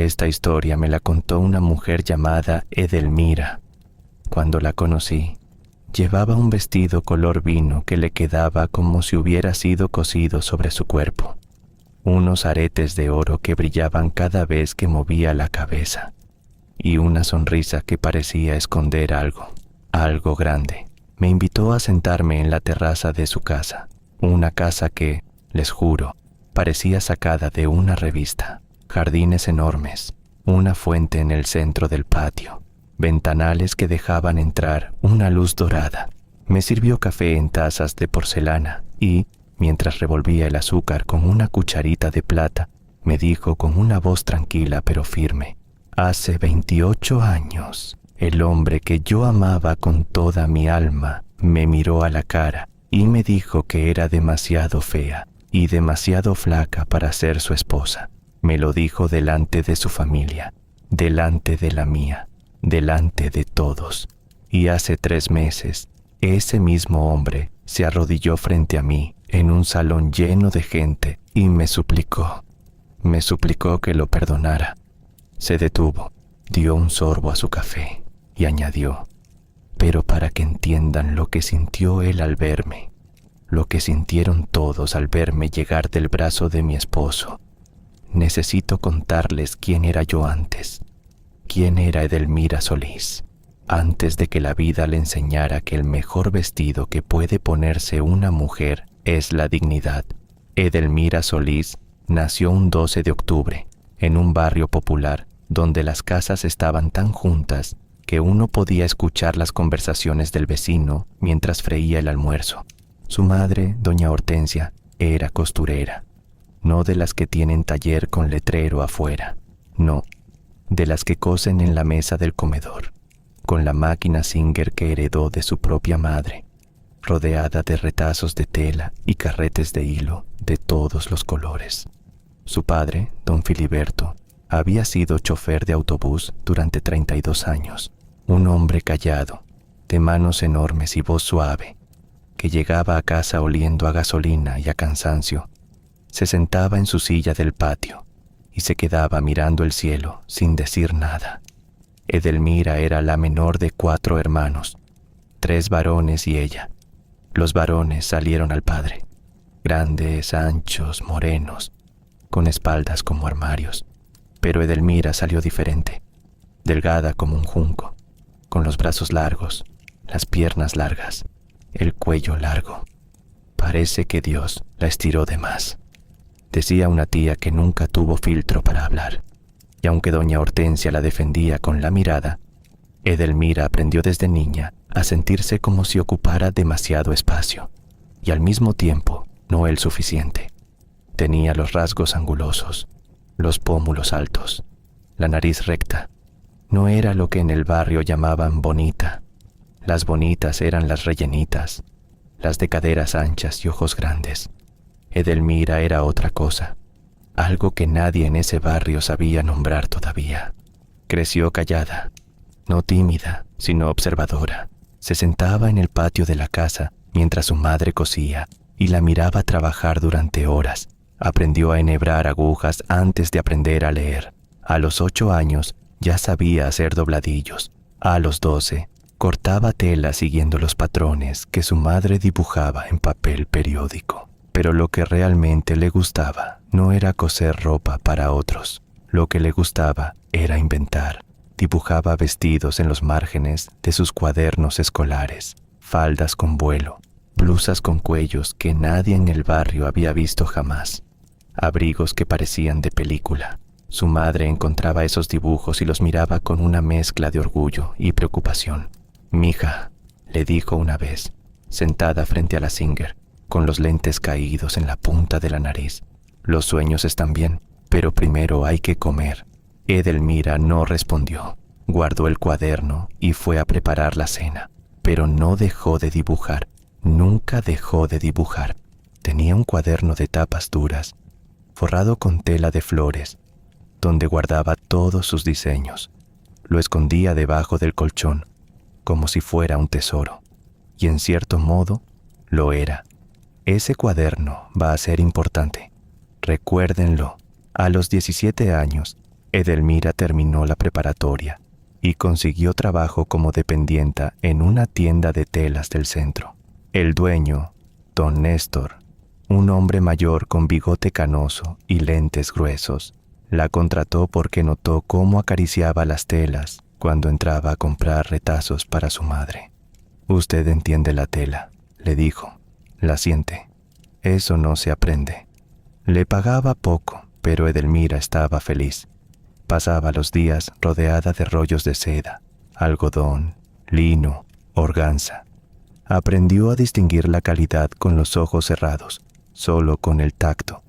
Esta historia me la contó una mujer llamada Edelmira. Cuando la conocí, llevaba un vestido color vino que le quedaba como si hubiera sido cosido sobre su cuerpo, unos aretes de oro que brillaban cada vez que movía la cabeza, y una sonrisa que parecía esconder algo grande. Me invitó a sentarme en la terraza de su casa, una casa que, les juro, parecía sacada de una revista. Jardines enormes, una fuente en el centro del patio, ventanales que dejaban entrar una luz dorada. Me sirvió café en tazas de porcelana y, mientras revolvía el azúcar con una cucharita de plata, me dijo con una voz tranquila pero firme: hace 28 años, el hombre que yo amaba con toda mi alma me miró a la cara y me dijo que era demasiado fea y demasiado flaca para ser su esposa. Me lo dijo delante de su familia, delante de la mía, delante de todos. Y hace 3 meses, ese mismo hombre se arrodilló frente a mí en un salón lleno de gente y me suplicó que lo perdonara. Se detuvo, dio un sorbo a su café y añadió: pero para que entiendan lo que sintió él al verme, lo que sintieron todos al verme llegar del brazo de mi esposo, necesito contarles quién era yo antes, quién era Edelmira Solís, antes de que la vida le enseñara que el mejor vestido que puede ponerse una mujer es la dignidad. Edelmira Solís nació un 12 de octubre, en un barrio popular donde las casas estaban tan juntas que uno podía escuchar las conversaciones del vecino mientras freía el almuerzo. Su madre, doña Hortensia, era costurera. No de las que tienen taller con letrero afuera, no, de las que cosen en la mesa del comedor, con la máquina Singer que heredó de su propia madre, rodeada de retazos de tela y carretes de hilo de todos los colores. Su padre, don Filiberto, había sido chofer de autobús durante 32 años, un hombre callado, de manos enormes y voz suave, que llegaba a casa oliendo a gasolina y a cansancio. Se sentaba en su silla del patio y se quedaba mirando el cielo sin decir nada. Edelmira era la menor de 4 hermanos, 3 varones y ella. Los varones salieron al padre, grandes, anchos, morenos, con espaldas como armarios. Pero Edelmira salió diferente, delgada como un junco, con los brazos largos, las piernas largas, el cuello largo. Parece que Dios la estiró de más. Decía una tía que nunca tuvo filtro para hablar, y aunque doña Hortensia la defendía con la mirada, Edelmira aprendió desde niña a sentirse como si ocupara demasiado espacio, y al mismo tiempo no el suficiente. Tenía los rasgos angulosos, los pómulos altos, la nariz recta. No era lo que en el barrio llamaban bonita. Las bonitas eran las rellenitas, las de caderas anchas y ojos grandes. Edelmira era otra cosa, algo que nadie en ese barrio sabía nombrar todavía. Creció callada, no tímida, sino observadora. Se sentaba en el patio de la casa mientras su madre cosía y la miraba trabajar durante horas. Aprendió a enhebrar agujas antes de aprender a leer. A los 8 años ya sabía hacer dobladillos. A los 12 cortaba tela siguiendo los patrones que su madre dibujaba en papel periódico. Pero lo que realmente le gustaba no era coser ropa para otros. Lo que le gustaba era inventar. Dibujaba vestidos en los márgenes de sus cuadernos escolares, faldas con vuelo, blusas con cuellos que nadie en el barrio había visto jamás, abrigos que parecían de película. Su madre encontraba esos dibujos y los miraba con una mezcla de orgullo y preocupación. «Mija», le dijo una vez, sentada frente a la Singer, con los lentes caídos en la punta de la nariz. «Los sueños están bien, pero primero hay que comer». Edelmira no respondió. Guardó el cuaderno y fue a preparar la cena, pero no dejó de dibujar. Nunca dejó de dibujar. Tenía un cuaderno de tapas duras, forrado con tela de flores, donde guardaba todos sus diseños. Lo escondía debajo del colchón, como si fuera un tesoro. Y en cierto modo, lo era. Ese cuaderno va a ser importante. Recuérdenlo. A los 17 años, Edelmira terminó la preparatoria y consiguió trabajo como dependienta en una tienda de telas del centro. El dueño, don Néstor, un hombre mayor con bigote canoso y lentes gruesos, la contrató porque notó cómo acariciaba las telas cuando entraba a comprar retazos para su madre. «Usted entiende la tela», le dijo. «La siente. Eso no se aprende». Le pagaba poco, pero Edelmira estaba feliz. Pasaba los días rodeada de rollos de seda, algodón, lino, organza. Aprendió a distinguir la calidad con los ojos cerrados, solo con el tacto.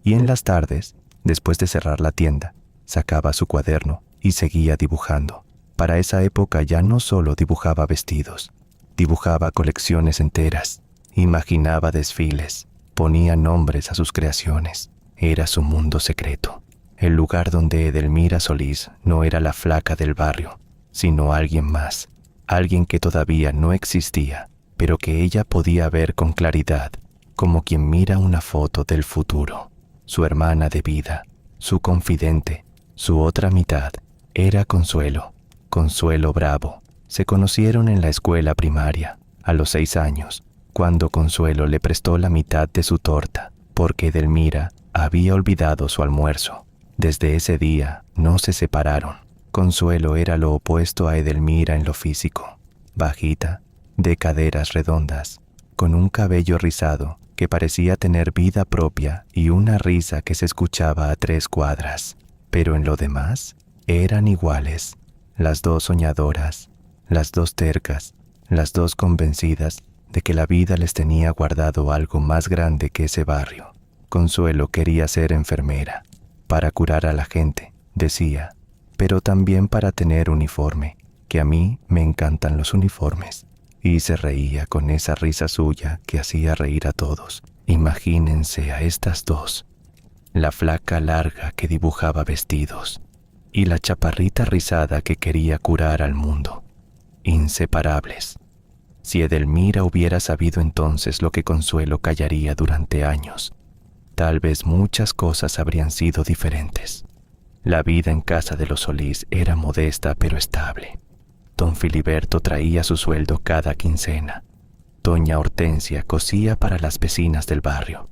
Y en las tardes, después de cerrar la tienda, sacaba su cuaderno y seguía dibujando. Para esa época ya no solo dibujaba vestidos, dibujaba colecciones enteras, imaginaba desfiles, ponía nombres a sus creaciones. Era su mundo secreto. El lugar donde Edelmira Solís no era la flaca del barrio, sino alguien más, alguien que todavía no existía, pero que ella podía ver con claridad, como quien mira una foto del futuro. Su hermana de vida, su confidente, su otra mitad, era Consuelo, Consuelo Bravo. Se conocieron en la escuela primaria, a los 6 años, cuando Consuelo le prestó la mitad de su torta, porque Edelmira había olvidado su almuerzo. Desde ese día no se separaron. Consuelo era lo opuesto a Edelmira en lo físico, bajita, de caderas redondas, con un cabello rizado que parecía tener vida propia y una risa que se escuchaba a 3 cuadras. Pero en lo demás eran iguales, las dos soñadoras, las dos tercas, las dos convencidas de que la vida les tenía guardado algo más grande que ese barrio. Consuelo quería ser enfermera, para curar a la gente, decía, pero también para tener uniforme, que a mí me encantan los uniformes. Y se reía con esa risa suya que hacía reír a todos. Imagínense a estas dos, la flaca larga que dibujaba vestidos y la chaparrita rizada que quería curar al mundo. Inseparables. Si Edelmira hubiera sabido entonces lo que Consuelo callaría durante años, tal vez muchas cosas habrían sido diferentes. La vida en casa de los Solís era modesta pero estable. Don Filiberto traía su sueldo cada quincena. Doña Hortensia cosía para las vecinas del barrio.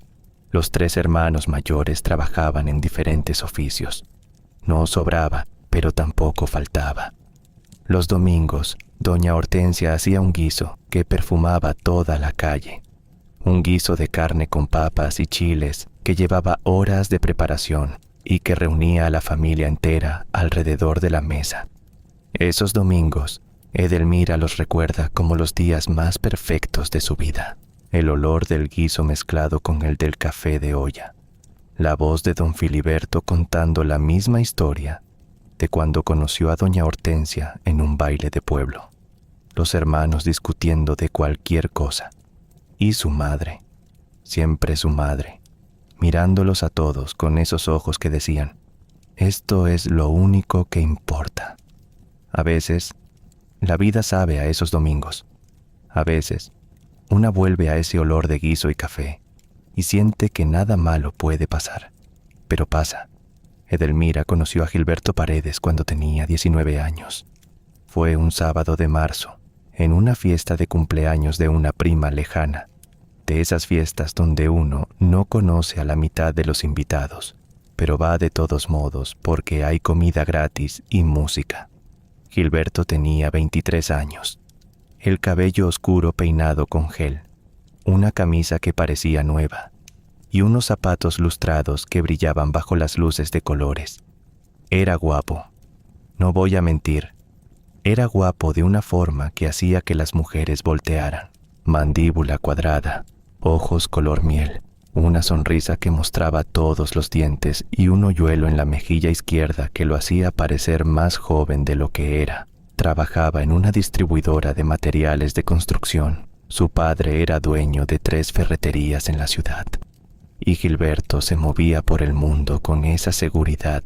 Los 3 hermanos mayores trabajaban en diferentes oficios. No sobraba, pero tampoco faltaba. Los domingos, doña Hortensia hacía un guiso que perfumaba toda la calle. Un guiso de carne con papas y chiles que llevaba horas de preparación y que reunía a la familia entera alrededor de la mesa. Esos domingos, Edelmira los recuerda como los días más perfectos de su vida. El olor del guiso mezclado con el del café de olla. La voz de don Filiberto contando la misma historia de cuando conoció a doña Hortensia en un baile de pueblo. Los hermanos discutiendo de cualquier cosa. Y su madre, siempre su madre, mirándolos a todos con esos ojos que decían, esto es lo único que importa. A veces, la vida sabe a esos domingos. A veces, una vuelve a ese olor de guiso y café y siente que nada malo puede pasar. Pero pasa. Edelmira conoció a Gilberto Paredes cuando tenía 19 años. Fue un sábado de marzo, en una fiesta de cumpleaños de una prima lejana, de esas fiestas donde uno no conoce a la mitad de los invitados, pero va de todos modos porque hay comida gratis y música. Gilberto tenía 23 años, el cabello oscuro peinado con gel, una camisa que parecía nueva y unos zapatos lustrados que brillaban bajo las luces de colores. Era guapo, no voy a mentir, era guapo de una forma que hacía que las mujeres voltearan. Mandíbula cuadrada, ojos color miel, una sonrisa que mostraba todos los dientes y un hoyuelo en la mejilla izquierda que lo hacía parecer más joven de lo que era. Trabajaba en una distribuidora de materiales de construcción. Su padre era dueño de 3 ferreterías en la ciudad. Y Gilberto se movía por el mundo con esa seguridad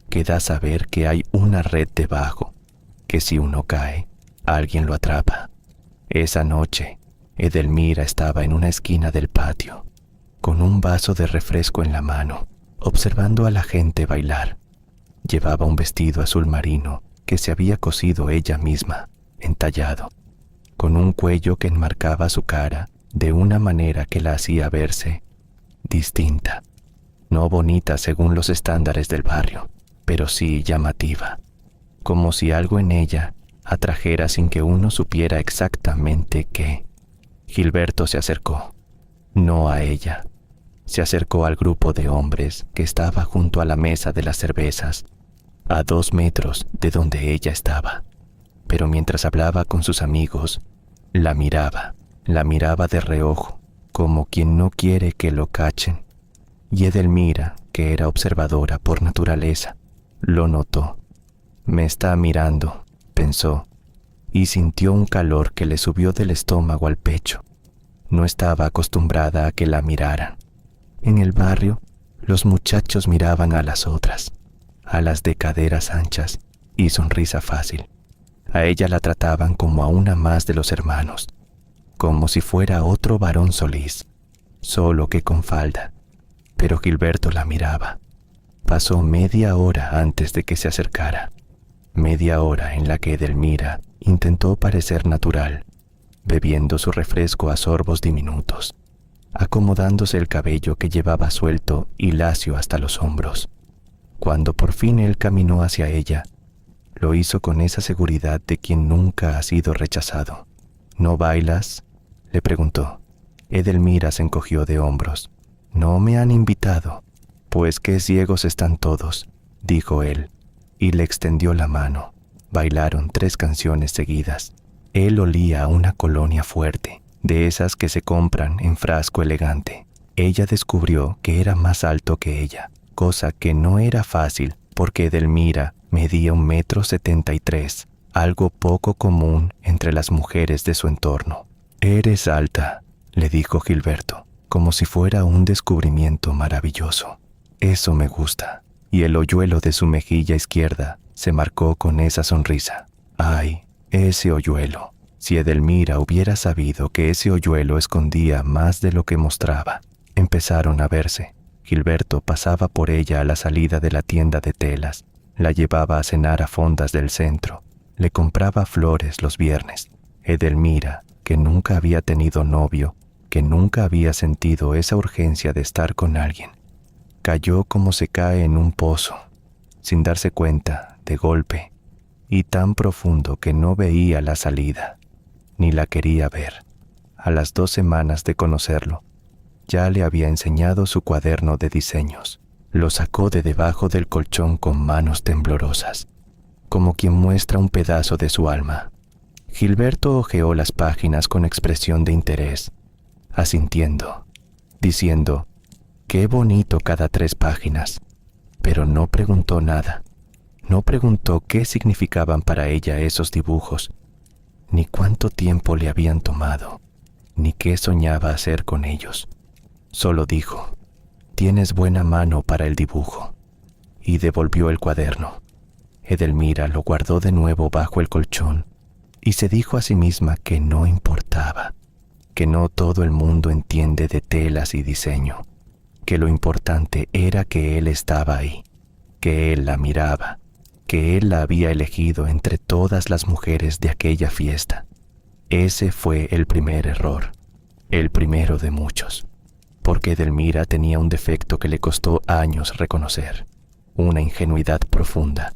que da saber que hay una red debajo, que si uno cae, alguien lo atrapa. Esa noche, Edelmira estaba en una esquina del patio, con un vaso de refresco en la mano, observando a la gente bailar. Llevaba un vestido azul marino que se había cosido ella misma, entallado, con un cuello que enmarcaba su cara de una manera que la hacía verse distinta, no bonita según los estándares del barrio, pero sí llamativa, como si algo en ella atrajera sin que uno supiera exactamente qué. Gilberto se acercó, no a ella, se acercó al grupo de hombres que estaba junto a la mesa de las cervezas, a 2 metros de donde ella estaba. Pero mientras hablaba con sus amigos, la miraba de reojo, como quien no quiere que lo cachen. Y Edelmira, que era observadora por naturaleza, lo notó. Me está mirando, pensó, y sintió un calor que le subió del estómago al pecho. No estaba acostumbrada a que la miraran. En el barrio, los muchachos miraban a las otras, a las de caderas anchas y sonrisa fácil. A ella la trataban como a una más de los hermanos, como si fuera otro varón Solís, solo que con falda. Pero Gilberto la miraba. Pasó media hora antes de que se acercara, media hora en la que Edelmira intentó parecer natural, bebiendo su refresco a sorbos diminutos, acomodándose el cabello que llevaba suelto y lacio hasta los hombros. Cuando por fin él caminó hacia ella, lo hizo con esa seguridad de quien nunca ha sido rechazado. ¿No bailas?, le preguntó. Edelmira se encogió de hombros. No me han invitado. Pues qué ciegos están todos, dijo él, y le extendió la mano. Bailaron 3 canciones seguidas. Él olía a una colonia fuerte, de esas que se compran en frasco elegante. Ella descubrió que era más alto que ella, cosa que no era fácil porque Edelmira medía 1,73 m, algo poco común entre las mujeres de su entorno. «Eres alta», le dijo Gilberto, como si fuera un descubrimiento maravilloso. «Eso me gusta». Y el hoyuelo de su mejilla izquierda se marcó con esa sonrisa. ¡Ay, ese hoyuelo! Si Edelmira hubiera sabido que ese hoyuelo escondía más de lo que mostraba. Empezaron a verse. Gilberto pasaba por ella a la salida de la tienda de telas, la llevaba a cenar a fondas del centro, le compraba flores los viernes. Edelmira, que nunca había tenido novio, que nunca había sentido esa urgencia de estar con alguien, cayó como se cae en un pozo, sin darse cuenta, de golpe, y tan profundo que no veía la salida, ni la quería ver. A las 2 semanas de conocerlo, ya le había enseñado su cuaderno de diseños. Lo sacó de debajo del colchón con manos temblorosas, como quien muestra un pedazo de su alma. Gilberto hojeó las páginas con expresión de interés, asintiendo, diciendo, «Qué bonito cada 3 páginas», pero no preguntó nada. No preguntó qué significaban para ella esos dibujos, ni cuánto tiempo le habían tomado, ni qué soñaba hacer con ellos. Solo dijo, «Tienes buena mano para el dibujo», y devolvió el cuaderno. Edelmira lo guardó de nuevo bajo el colchón y se dijo a sí misma que no importaba, que no todo el mundo entiende de telas y diseño, que lo importante era que él estaba ahí, que él la miraba, que él la había elegido entre todas las mujeres de aquella fiesta. Ese fue el primer error, el primero de muchos, porque Edelmira tenía un defecto que le costó años reconocer, una ingenuidad profunda,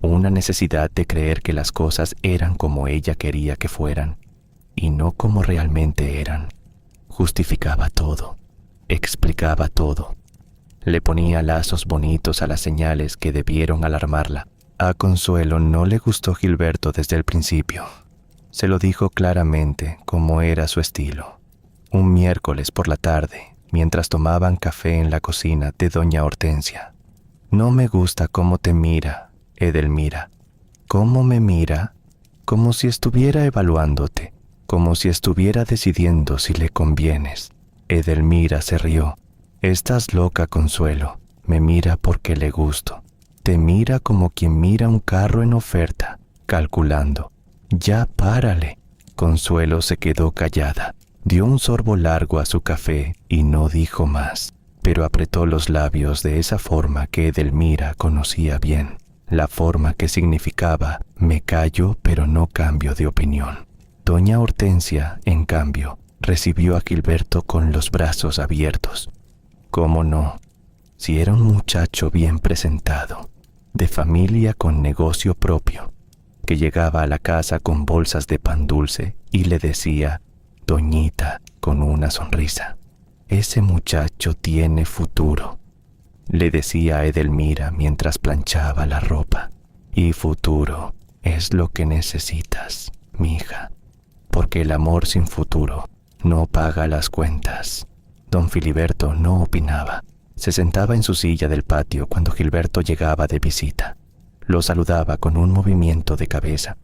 una necesidad de creer que las cosas eran como ella quería que fueran, y no como realmente eran. Justificaba todo, explicaba todo, le ponía lazos bonitos a las señales que debieron alarmarla. A Consuelo no le gustó Gilberto desde el principio. Se lo dijo claramente como era su estilo. Un miércoles por la tarde, mientras tomaban café en la cocina de doña Hortensia. «No me gusta cómo te mira, Edelmira». «¿Cómo me mira?» «Como si estuviera evaluándote, como si estuviera decidiendo si le convienes». Edelmira se rió. «Estás loca, Consuelo. Me mira porque le gusto. Te mira como quien mira un carro en oferta, calculando. Ya párale». Consuelo se quedó callada. Dio un sorbo largo a su café y no dijo más. pero apretó los labios de esa forma que Edelmira conocía bien, la forma que significaba me callo pero no cambio de opinión. Doña Hortensia, en cambio, recibió a Gilberto con los brazos abiertos. ¿Cómo no? Si era un muchacho bien presentado, de familia con negocio propio, que llegaba a la casa con bolsas de pan dulce y le decía, Doñita, con una sonrisa, ese muchacho tiene futuro. Le decía a Edelmira mientras planchaba la ropa, y futuro es lo que necesitas, mija, porque el amor sin futuro no paga las cuentas. Don Filiberto no opinaba. Se sentaba en su silla del patio cuando Gilberto llegaba de visita. Lo saludaba con un movimiento de cabeza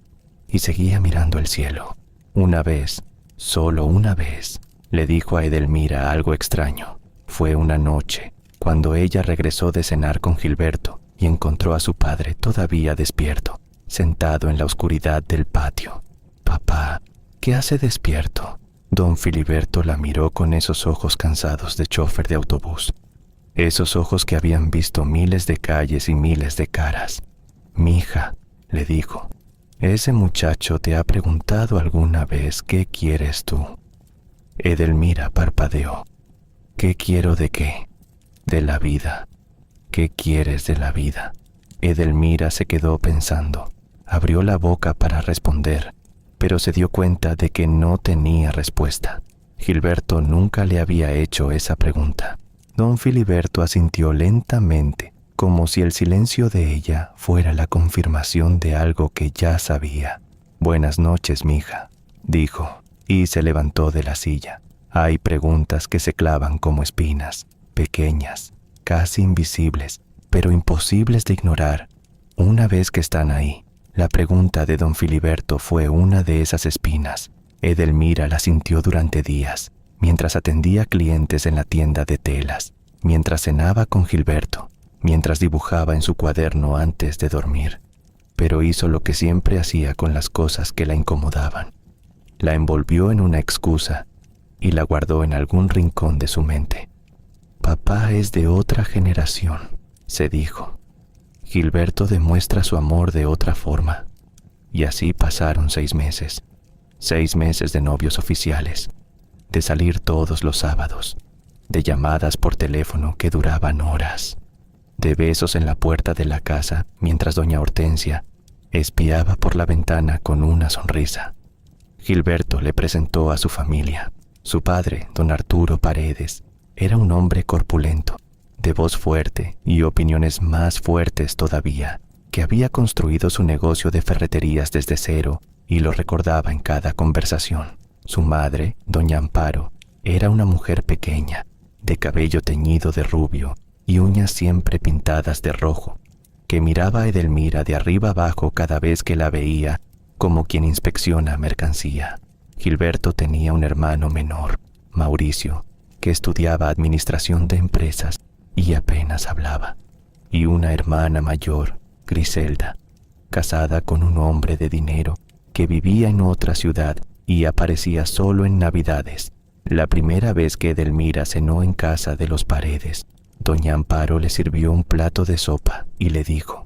y seguía mirando el cielo. Una vez, solo una vez, le dijo a Edelmira algo extraño. Fue una noche, cuando ella regresó de cenar con Gilberto y encontró a su padre todavía despierto, sentado en la oscuridad del patio. «Papá, ¿qué hace despierto?» Don Filiberto la miró con esos ojos cansados de chofer de autobús. Esos ojos que habían visto miles de calles y miles de caras. «Mija», le dijo, «¿ese muchacho te ha preguntado alguna vez qué quieres tú?» Edelmira parpadeó. «¿Qué quiero de qué?» «De la vida». «¿Qué quieres de la vida?» Edelmira se quedó pensando. Abrió la boca para responder, pero se dio cuenta de que no tenía respuesta. Gilberto nunca le había hecho esa pregunta. Don Filiberto asintió lentamente, como si el silencio de ella fuera la confirmación de algo que ya sabía. «Buenas noches, mija», dijo, y se levantó de la silla. Hay preguntas que se clavan como espinas, pequeñas, casi invisibles, pero imposibles de ignorar. Una vez que están ahí, la pregunta de don Filiberto fue una de esas espinas. Edelmira la sintió durante días, mientras atendía clientes en la tienda de telas, mientras cenaba con Gilberto, mientras dibujaba en su cuaderno antes de dormir. Pero hizo lo que siempre hacía con las cosas que la incomodaban. La envolvió en una excusa y la guardó en algún rincón de su mente. «Papá es de otra generación», se dijo. «Gilberto demuestra su amor de otra forma». Y así pasaron 6 meses. 6 meses de novios oficiales, de salir todos los sábados, de llamadas por teléfono que duraban horas, de besos en la puerta de la casa mientras doña Hortensia espiaba por la ventana con una sonrisa. Gilberto le presentó a su familia. Su padre, don Arturo Paredes, era un hombre corpulento, de voz fuerte y opiniones más fuertes todavía, que había construido su negocio de ferreterías desde cero y lo recordaba en cada conversación. Su madre, doña Amparo, era una mujer pequeña, de cabello teñido de rubio y uñas siempre pintadas de rojo, que miraba a Edelmira de arriba abajo cada vez que la veía, como quien inspecciona mercancía. Gilberto tenía un hermano menor, Mauricio, que estudiaba administración de empresas y apenas hablaba, y una hermana mayor, Griselda, casada con un hombre de dinero que vivía en otra ciudad y aparecía solo en Navidades. La primera vez que Edelmira cenó en casa de los Paredes, doña Amparo le sirvió un plato de sopa y le dijo: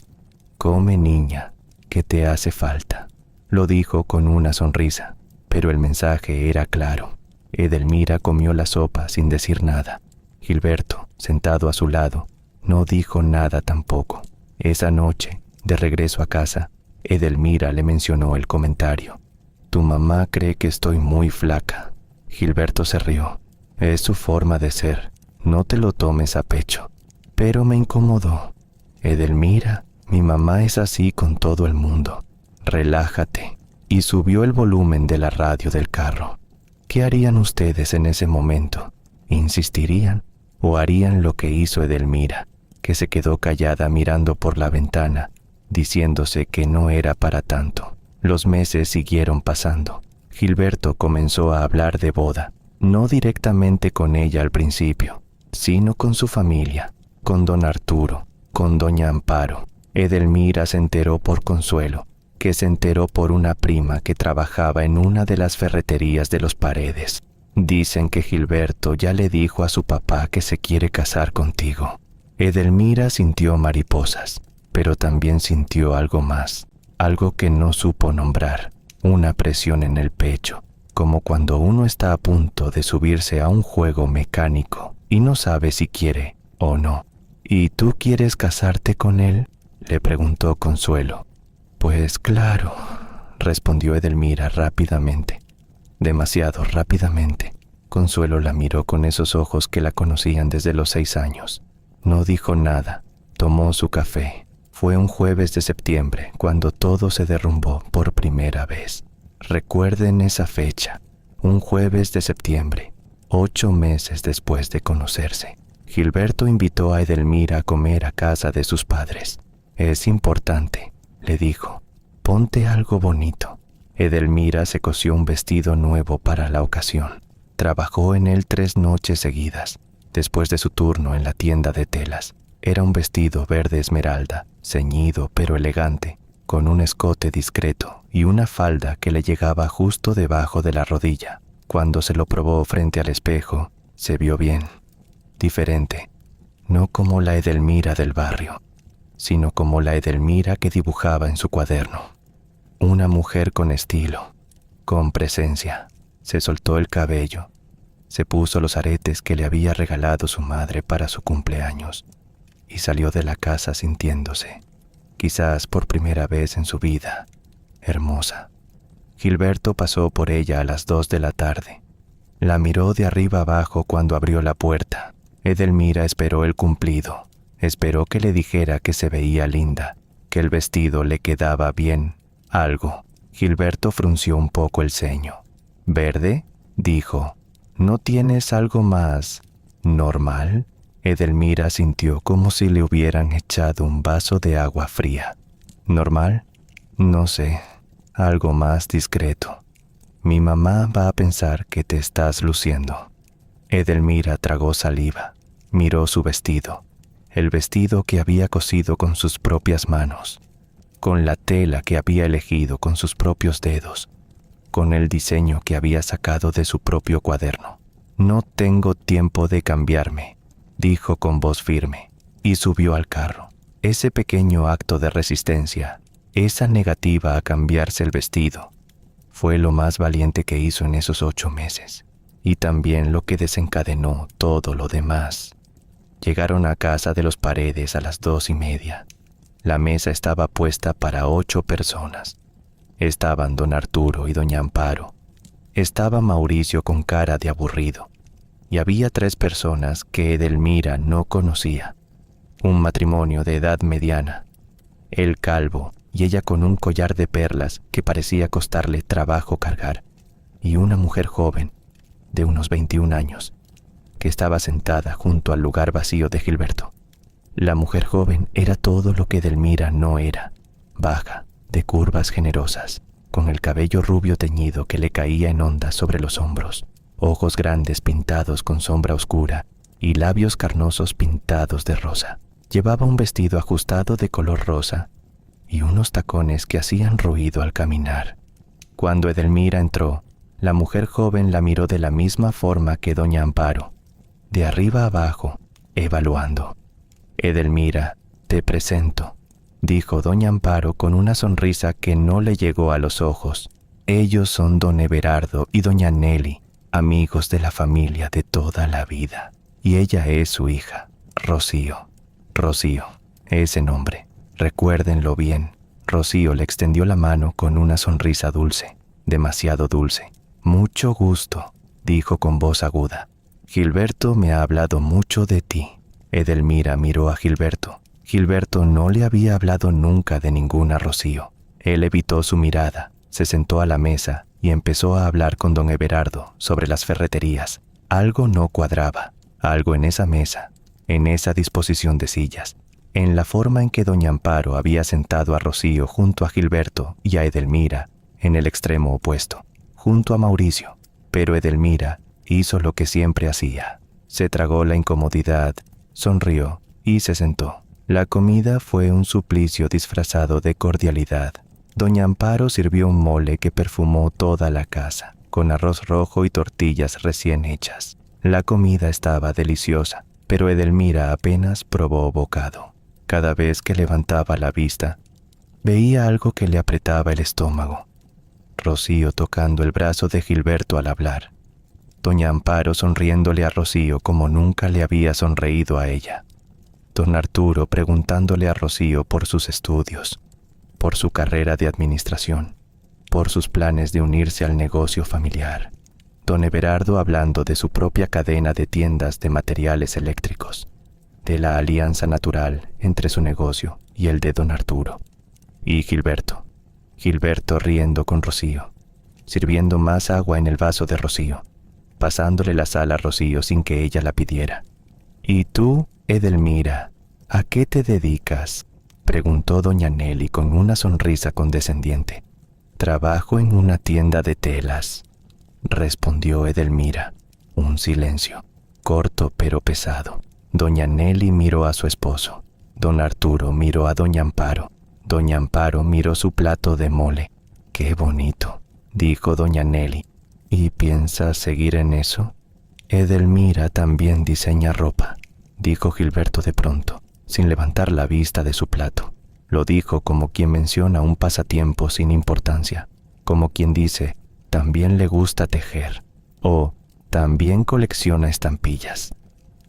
«Come, niña, que te hace falta». Lo dijo con una sonrisa, pero el mensaje era claro. Edelmira comió la sopa sin decir nada. Gilberto, sentado a su lado, no dijo nada tampoco. Esa noche, de regreso a casa, Edelmira le mencionó el comentario: «Tu mamá cree que estoy muy flaca». Gilberto se rió. «Es su forma de ser, no te lo tomes a pecho». Pero me incomodó. «Edelmira, mi mamá es así con todo el mundo. Relájate». Y subió el volumen de la radio del carro. ¿Qué harían ustedes en ese momento? ¿Insistirían o harían lo que hizo Edelmira, que se quedó callada mirando por la ventana, diciéndose que no era para tanto? Los meses siguieron pasando. Gilberto comenzó a hablar de boda, no directamente con ella al principio, sino con su familia, con don Arturo, con doña Amparo. Edelmira se enteró por Consuelo, que se enteró por una prima que trabajaba en una de las ferreterías de los Paredes. Dicen que Gilberto ya le dijo a su papá que se quiere casar contigo. Edelmira sintió mariposas, pero también sintió algo más, algo que no supo nombrar, una presión en el pecho, como cuando uno está a punto de subirse a un juego mecánico y no sabe si quiere o no. ¿Y tú quieres casarte con él?, le preguntó Consuelo. Pues claro, respondió Edelmira rápidamente, demasiado rápidamente. Consuelo la miró con esos ojos que la conocían desde los 6 años. No dijo nada, tomó su café. Fue un jueves de septiembre cuando todo se derrumbó por primera vez. Recuerden esa fecha, un jueves de septiembre, 8 meses después de conocerse. Gilberto invitó a Edelmira a comer a casa de sus padres. Es importante, le dijo, ponte algo bonito. Edelmira se cosió un vestido nuevo para la ocasión. Trabajó en él 3 noches seguidas, después de su turno en la tienda de telas. Era un vestido verde esmeralda, ceñido pero elegante, con un escote discreto y una falda que le llegaba justo debajo de la rodilla. Cuando se lo probó frente al espejo, se vio bien, diferente, no como la Edelmira del barrio, sino como la Edelmira que dibujaba en su cuaderno. Una mujer con estilo, con presencia. Se soltó el cabello, se puso los aretes que le había regalado su madre para su cumpleaños y salió de la casa sintiéndose, quizás por primera vez en su vida, hermosa. Gilberto pasó por ella a las 2 de la tarde. La miró de arriba abajo cuando abrió la puerta. Edelmira esperó el cumplido, esperó que le dijera que se veía linda, que el vestido le quedaba bien, algo. Gilberto frunció un poco el ceño. ¿Verde?, dijo. ¿No tienes algo más normal? Edelmira sintió como si le hubieran echado un vaso de agua fría. ¿Normal? No sé, algo más discreto. Mi mamá va a pensar que te estás luciendo. Edelmira tragó saliva, miró su vestido, el vestido que había cosido con sus propias manos, con la tela que había elegido con sus propios dedos, con el diseño que había sacado de su propio cuaderno. No tengo tiempo de cambiarme, dijo con voz firme, y subió al carro. Ese pequeño acto de resistencia, esa negativa a cambiarse el vestido, fue lo más valiente que hizo en esos 8 meses, y también lo que desencadenó todo lo demás. Llegaron a casa de los Paredes a las 2:30. La mesa estaba puesta para 8 personas. Estaban don Arturo y doña Amparo. Estaba Mauricio con cara de aburrido. Y había 3 personas que Edelmira no conocía. Un matrimonio de edad mediana. Él calvo y ella con un collar de perlas que parecía costarle trabajo cargar. Y una mujer joven, de unos 21 años, que estaba sentada junto al lugar vacío de Gilberto. La mujer joven era todo lo que Edelmira no era. Baja, de curvas generosas, con el cabello rubio teñido que le caía en ondas sobre los hombros, ojos grandes pintados con sombra oscura y labios carnosos pintados de rosa. Llevaba un vestido ajustado de color rosa y unos tacones que hacían ruido al caminar. Cuando Edelmira entró, la mujer joven la miró de la misma forma que doña Amparo, de arriba abajo, evaluando. Edelmira, te presento, dijo doña Amparo con una sonrisa que no le llegó a los ojos. Ellos son don Everardo y doña Nelly, amigos de la familia de toda la vida. Y ella es su hija, Rocío. Rocío, ese nombre, recuérdenlo bien. Rocío le extendió la mano con una sonrisa dulce, demasiado dulce. Mucho gusto, dijo con voz aguda. Gilberto me ha hablado mucho de ti. Edelmira miró a Gilberto. Gilberto no le había hablado nunca de ninguna Rocío. Él evitó su mirada, se sentó a la mesa y empezó a hablar con don Everardo sobre las ferreterías. Algo no cuadraba, algo en esa mesa, en esa disposición de sillas, en la forma en que doña Amparo había sentado a Rocío junto a Gilberto y a Edelmira en el extremo opuesto, junto a Mauricio. Pero Edelmira hizo lo que siempre hacía. Se tragó la incomodidad, sonrió y se sentó. La comida fue un suplicio disfrazado de cordialidad. Doña Amparo sirvió un mole que perfumó toda la casa, con arroz rojo y tortillas recién hechas. La comida estaba deliciosa, pero Edelmira apenas probó bocado. Cada vez que levantaba la vista, veía algo que le apretaba el estómago. Rocío tocando el brazo de Gilberto al hablar. Doña Amparo sonriéndole a Rocío como nunca le había sonreído a ella. Don Arturo preguntándole a Rocío por sus estudios, por su carrera de administración, por sus planes de unirse al negocio familiar. Don Everardo hablando de su propia cadena de tiendas de materiales eléctricos, de la alianza natural entre su negocio y el de don Arturo. Y Gilberto riendo con Rocío, sirviendo más agua en el vaso de Rocío, pasándole la sal a Rocío sin que ella la pidiera. «¿Y tú, Edelmira, a qué te dedicas?», preguntó doña Nelly con una sonrisa condescendiente. «Trabajo en una tienda de telas», respondió Edelmira. Un silencio, corto pero pesado. Doña Nelly miró a su esposo. Don Arturo miró a doña Amparo. Doña Amparo miró su plato de mole. «Qué bonito», dijo doña Nelly. «¿Y piensas seguir en eso?». «Edelmira también diseña ropa», dijo Gilberto de pronto, sin levantar la vista de su plato. Lo dijo como quien menciona un pasatiempo sin importancia, como quien dice, también le gusta tejer, o también colecciona estampillas.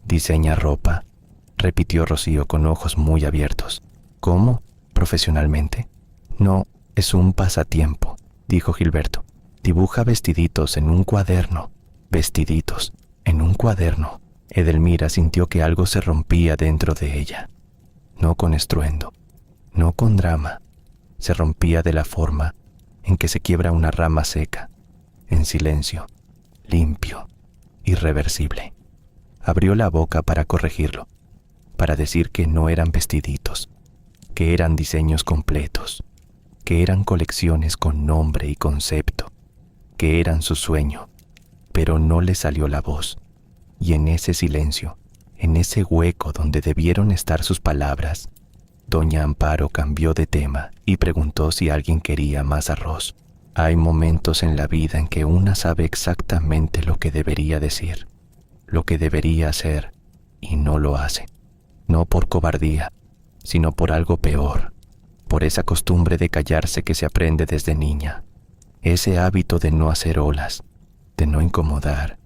«¿Diseña ropa?», repitió Rocío con ojos muy abiertos. «¿Cómo? ¿Profesionalmente?». «No, es un pasatiempo», dijo Gilberto. «Dibuja vestiditos en un cuaderno». «Vestiditos en un cuaderno». Edelmira sintió que algo se rompía dentro de ella. No con estruendo, no con drama. Se rompía de la forma en que se quiebra una rama seca, en silencio, limpio, irreversible. Abrió la boca para corregirlo, para decir que no eran vestiditos, que eran diseños completos, que eran colecciones con nombre y concepto, que eran su sueño, pero no le salió la voz. Y en ese silencio, en ese hueco donde debieron estar sus palabras, doña Amparo cambió de tema y preguntó si alguien quería más arroz. Hay momentos en la vida en que una sabe exactamente lo que debería decir, lo que debería hacer, y no lo hace. No por cobardía, sino por algo peor, por esa costumbre de callarse que se aprende desde niña, ese hábito de no hacer olas, de no incomodar,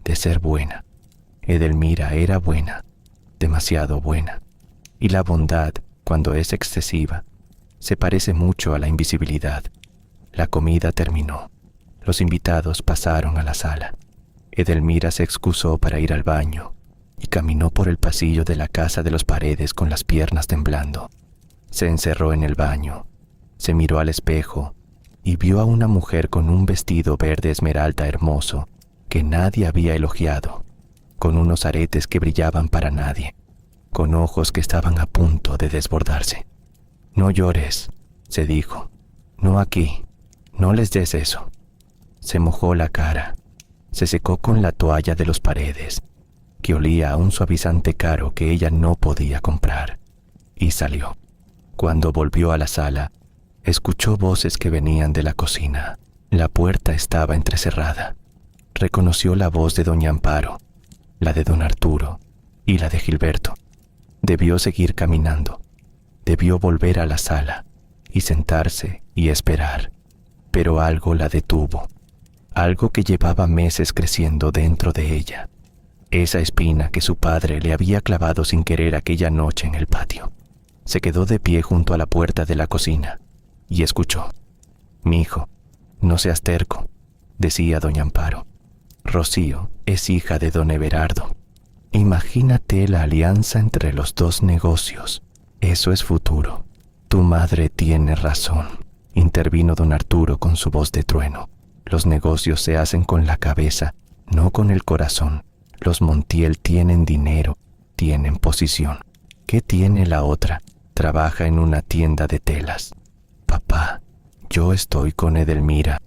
de ser buena. Edelmira era buena, demasiado buena, y la bondad, cuando es excesiva, se parece mucho a la invisibilidad. La comida terminó. Los invitados pasaron a la sala. Edelmira se excusó para ir al baño y caminó por el pasillo de la casa de los Paredes con las piernas temblando. Se encerró en el baño, se miró al espejo y vio a una mujer con un vestido verde esmeralda hermoso que nadie había elogiado, con unos aretes que brillaban para nadie, con ojos que estaban a punto de desbordarse. «No llores», se dijo, «no aquí, no les des eso». Se mojó la cara, se secó con la toalla de los Paredes, que olía a un suavizante caro que ella no podía comprar, y salió. Cuando volvió a la sala, escuchó voces que venían de la cocina. La puerta estaba entrecerrada. Reconoció la voz de doña Amparo, la de don Arturo y la de Gilberto. Debió seguir caminando, debió volver a la sala y sentarse y esperar, pero algo la detuvo, algo que llevaba meses creciendo dentro de ella, esa espina que su padre le había clavado sin querer aquella noche en el patio. Se quedó de pie junto a la puerta de la cocina y escuchó. «Mijo, no seas terco», decía doña Amparo. «Rocío es hija de don Everardo. Imagínate la alianza entre los dos negocios. Eso es futuro». «Tu madre tiene razón», intervino don Arturo con su voz de trueno. «Los negocios se hacen con la cabeza, no con el corazón. Los Montiel tienen dinero, tienen posición. ¿Qué tiene la otra? Trabaja en una tienda de telas». «Papá, yo estoy con Edelmira».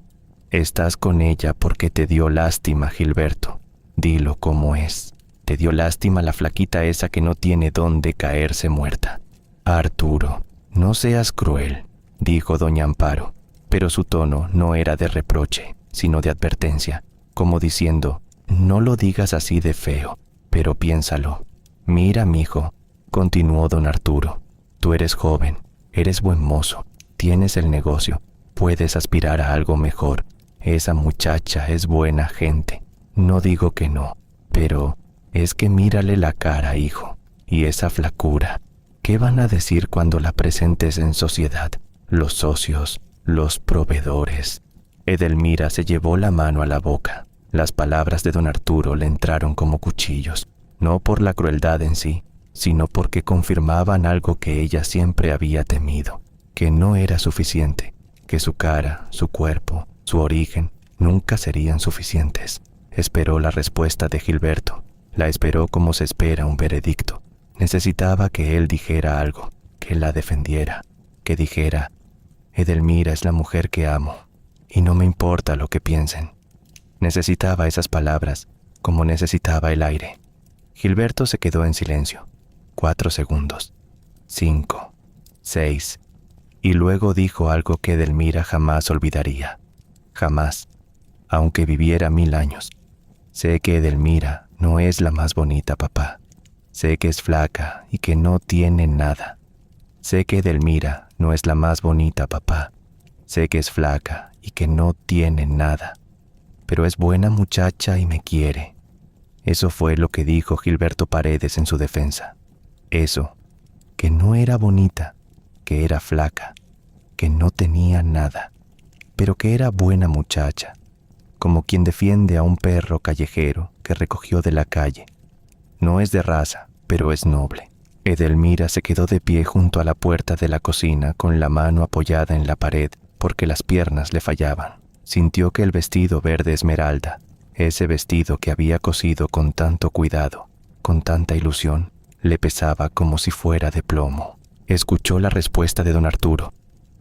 «Estás con ella porque te dio lástima, Gilberto. Dilo como es. Te dio lástima la flaquita esa que no tiene dónde caerse muerta». «Arturo, no seas cruel», dijo doña Amparo, pero su tono no era de reproche, sino de advertencia, como diciendo, no lo digas así de feo, pero piénsalo. Mira, mijo, continuó don Arturo, tú eres joven, eres buen mozo, tienes el negocio, puedes aspirar a algo mejor. Esa muchacha es buena gente, no digo que no, pero es que mírale la cara, hijo, y esa flacura. ¿Qué van a decir cuando la presentes en sociedad? Los socios, los proveedores. Edelmira se llevó la mano a la boca. Las palabras de don Arturo le entraron como cuchillos, no por la crueldad en sí, sino porque confirmaban algo que ella siempre había temido, que no era suficiente, que su cara, su cuerpo, su origen nunca serían suficientes. Esperó la respuesta de Gilberto, la esperó como se espera un veredicto. Necesitaba que él dijera algo, que la defendiera, que dijera, Edelmira es la mujer que amo, y no me importa lo que piensen. Necesitaba esas palabras, como necesitaba el aire. Gilberto se quedó en silencio. 4 segundos, 5, 6, y luego dijo algo que Edelmira jamás olvidaría. Jamás, aunque viviera 1000 años. Sé que Edelmira no es la más bonita, papá. Sé que es flaca y que no tiene nada. Sé que Edelmira no es la más bonita, papá. Sé que es flaca y que no tiene nada. Pero es buena muchacha y me quiere. Eso fue lo que dijo Gilberto Paredes en su defensa. Eso, que no era bonita, que era flaca, que no tenía nada, pero que era buena muchacha, como quien defiende a un perro callejero que recogió de la calle. No es de raza, pero es noble. Edelmira se quedó de pie junto a la puerta de la cocina con la mano apoyada en la pared porque las piernas le fallaban. Sintió que el vestido verde esmeralda, ese vestido que había cosido con tanto cuidado, con tanta ilusión, le pesaba como si fuera de plomo. Escuchó la respuesta de don Arturo,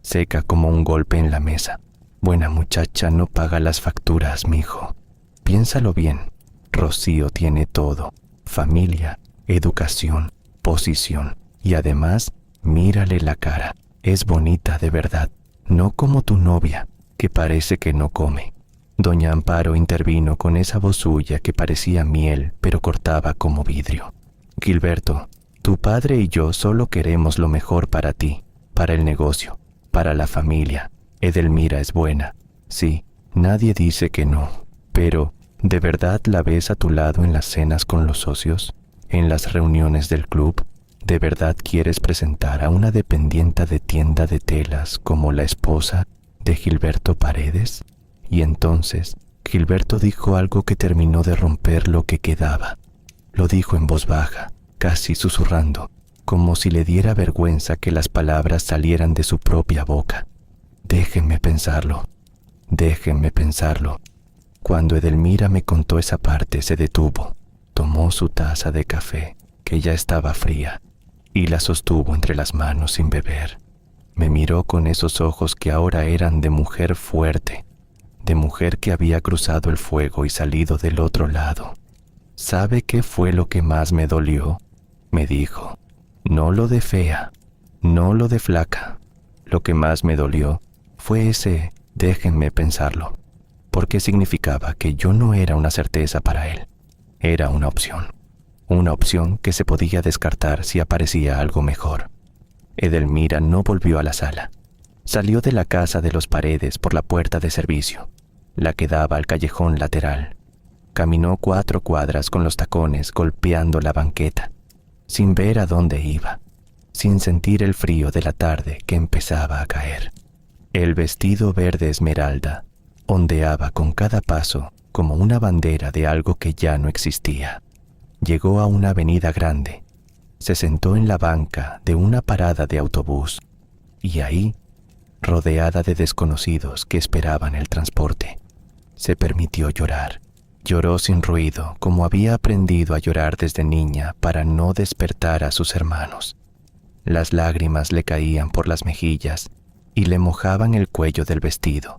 seca como un golpe en la mesa. Buena muchacha no paga las facturas, mijo. Piénsalo bien. Rocío tiene todo: familia, educación, posición. Y además, mírale la cara. Es bonita de verdad, no como tu novia, que parece que no come. Doña Amparo intervino con esa voz suya que parecía miel, pero cortaba como vidrio. Gilberto, tu padre y yo solo queremos lo mejor para ti, para el negocio, para la familia. Edelmira es buena, sí, nadie dice que no, pero ¿de verdad la ves a tu lado en las cenas con los socios? ¿En las reuniones del club? ¿De verdad quieres presentar a una dependienta de tienda de telas como la esposa de Gilberto Paredes? Y entonces Gilberto dijo algo que terminó de romper lo que quedaba. Lo dijo en voz baja, casi susurrando, como si le diera vergüenza que las palabras salieran de su propia boca. Déjenme pensarlo, déjenme pensarlo. Cuando Edelmira me contó esa parte, se detuvo, tomó su taza de café, que ya estaba fría, y la sostuvo entre las manos sin beber. Me miró con esos ojos que ahora eran de mujer fuerte, de mujer que había cruzado el fuego y salido del otro lado. ¿Sabe qué fue lo que más me dolió? Me dijo. No lo de fea, no lo de flaca. Lo que más me dolió fue ese déjenme pensarlo, porque significaba que yo no era una certeza para él. Era una opción que se podía descartar si aparecía algo mejor. Edelmira no volvió a la sala. Salió de la casa de los Paredes por la puerta de servicio, la que daba al callejón lateral. Caminó 4 cuadras con los tacones golpeando la banqueta, sin ver a dónde iba, sin sentir el frío de la tarde que empezaba a caer. El vestido verde esmeralda ondeaba con cada paso como una bandera de algo que ya no existía. Llegó a una avenida grande, se sentó en la banca de una parada de autobús y ahí, rodeada de desconocidos que esperaban el transporte, se permitió llorar. Lloró sin ruido, como había aprendido a llorar desde niña para no despertar a sus hermanos. Las lágrimas le caían por las mejillas y le mojaban el cuello del vestido,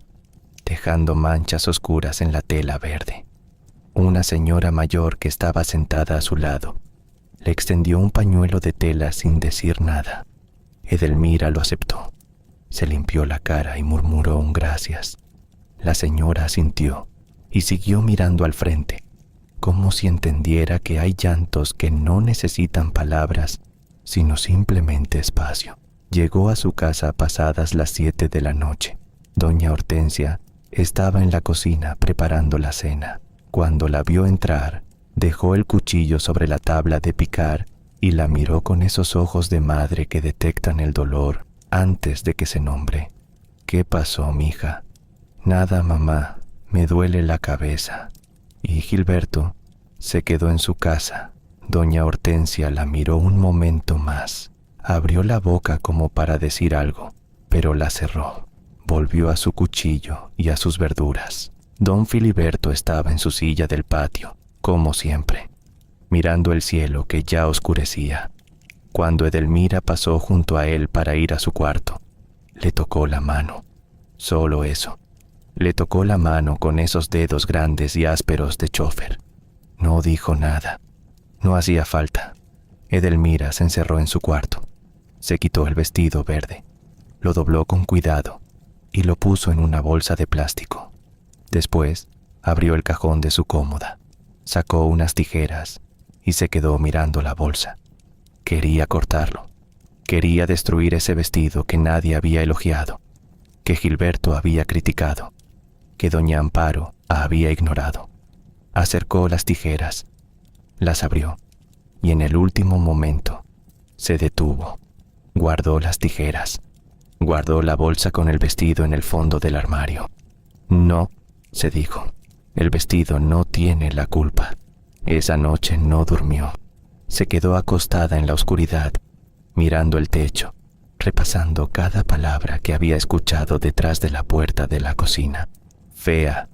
dejando manchas oscuras en la tela verde. Una señora mayor que estaba sentada a su lado le extendió un pañuelo de tela sin decir nada. Edelmira lo aceptó. Se limpió la cara y murmuró un gracias. La señora asintió y siguió mirando al frente, como si entendiera que hay llantos que no necesitan palabras, sino simplemente espacio. Llegó a su casa pasadas las 7 de la noche. Doña Hortensia estaba en la cocina preparando la cena. Cuando la vio entrar, dejó el cuchillo sobre la tabla de picar y la miró con esos ojos de madre que detectan el dolor antes de que se nombre. ¿Qué pasó, mija? Nada, mamá, me duele la cabeza. Y Gilberto se quedó en su casa. Doña Hortensia la miró un momento más. Abrió la boca como para decir algo, pero la cerró. Volvió a su cuchillo y a sus verduras. Don Filiberto estaba en su silla del patio, como siempre, mirando el cielo que ya oscurecía. Cuando Edelmira pasó junto a él para ir a su cuarto, le tocó la mano. Solo eso. Le tocó la mano con esos dedos grandes y ásperos de chofer. No dijo nada. No hacía falta. Edelmira se encerró en su cuarto. Se quitó el vestido verde, lo dobló con cuidado y lo puso en una bolsa de plástico. Después, abrió el cajón de su cómoda, sacó unas tijeras y se quedó mirando la bolsa. Quería cortarlo. Quería destruir ese vestido que nadie había elogiado, que Gilberto había criticado, que doña Amparo había ignorado. Acercó las tijeras, las abrió y en el último momento se detuvo. Guardó las tijeras, guardó la bolsa con el vestido en el fondo del armario. No, se dijo, el vestido no tiene la culpa. Esa noche no durmió. Se quedó acostada en la oscuridad, mirando el techo, repasando cada palabra que había escuchado detrás de la puerta de la cocina. Fea,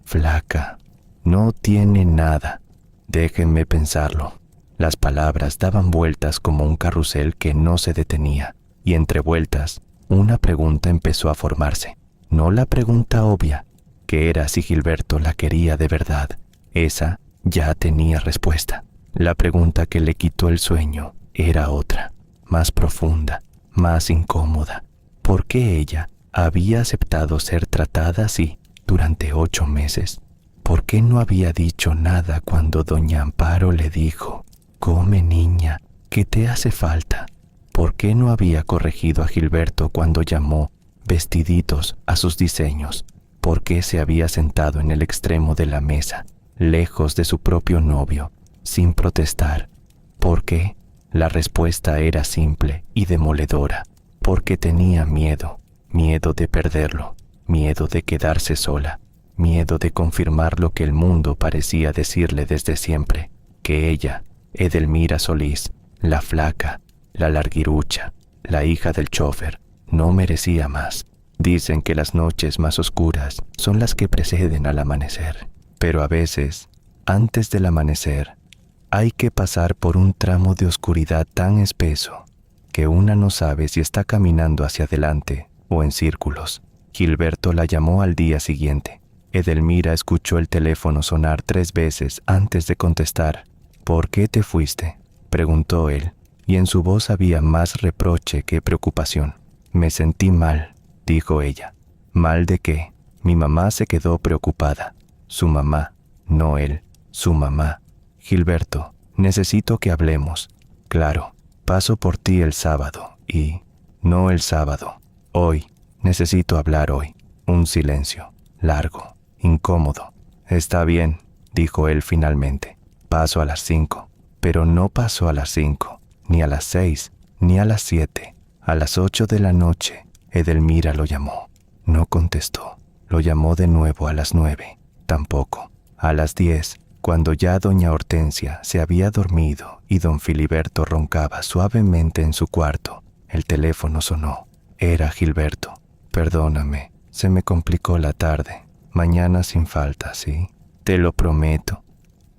flaca, no tiene nada. Déjenme pensarlo. Las palabras daban vueltas como un carrusel que no se detenía, y entre vueltas, una pregunta empezó a formarse. No la pregunta obvia, que era si Gilberto la quería de verdad. Esa ya tenía respuesta. La pregunta que le quitó el sueño era otra, más profunda, más incómoda. ¿Por qué ella había aceptado ser tratada así durante 8 meses? ¿Por qué no había dicho nada cuando doña Amparo le dijo: «Come, niña, ¿qué te hace falta»? ¿Por qué no había corregido a Gilberto cuando llamó vestiditos a sus diseños? ¿Por qué se había sentado en el extremo de la mesa, lejos de su propio novio, sin protestar? ¿Por qué? La respuesta era simple y demoledora. Porque tenía miedo, miedo de perderlo, miedo de quedarse sola, miedo de confirmar lo que el mundo parecía decirle desde siempre, que ella, Edelmira Solís, la flaca, la larguirucha, la hija del chofer, no merecía más. Dicen que las noches más oscuras son las que preceden al amanecer, pero a veces, antes del amanecer, hay que pasar por un tramo de oscuridad tan espeso que una no sabe si está caminando hacia adelante o en círculos. Gilberto la llamó al día siguiente. Edelmira escuchó el teléfono sonar 3 veces antes de contestar. «¿Por qué te fuiste?», preguntó él, y en su voz había más reproche que preocupación. «Me sentí mal», dijo ella. «¿Mal de qué?». Mi mamá se quedó preocupada. Su mamá, no él, su mamá. «Gilberto, necesito que hablemos». «Claro, paso por ti el sábado y...». «No el sábado, hoy. Necesito hablar hoy». Un silencio, largo, incómodo. «Está bien», dijo él finalmente. «Paso a las 5». Pero no pasó a las 5, ni a las 6, ni a las 7. A las 8 de la noche, Edelmira lo llamó. No contestó. Lo llamó de nuevo a las 9. Tampoco. A las 10, cuando ya doña Hortensia se había dormido y don Filiberto roncaba suavemente en su cuarto, el teléfono sonó. Era Gilberto. «Perdóname, se me complicó la tarde. Mañana sin falta, ¿sí? Te lo prometo».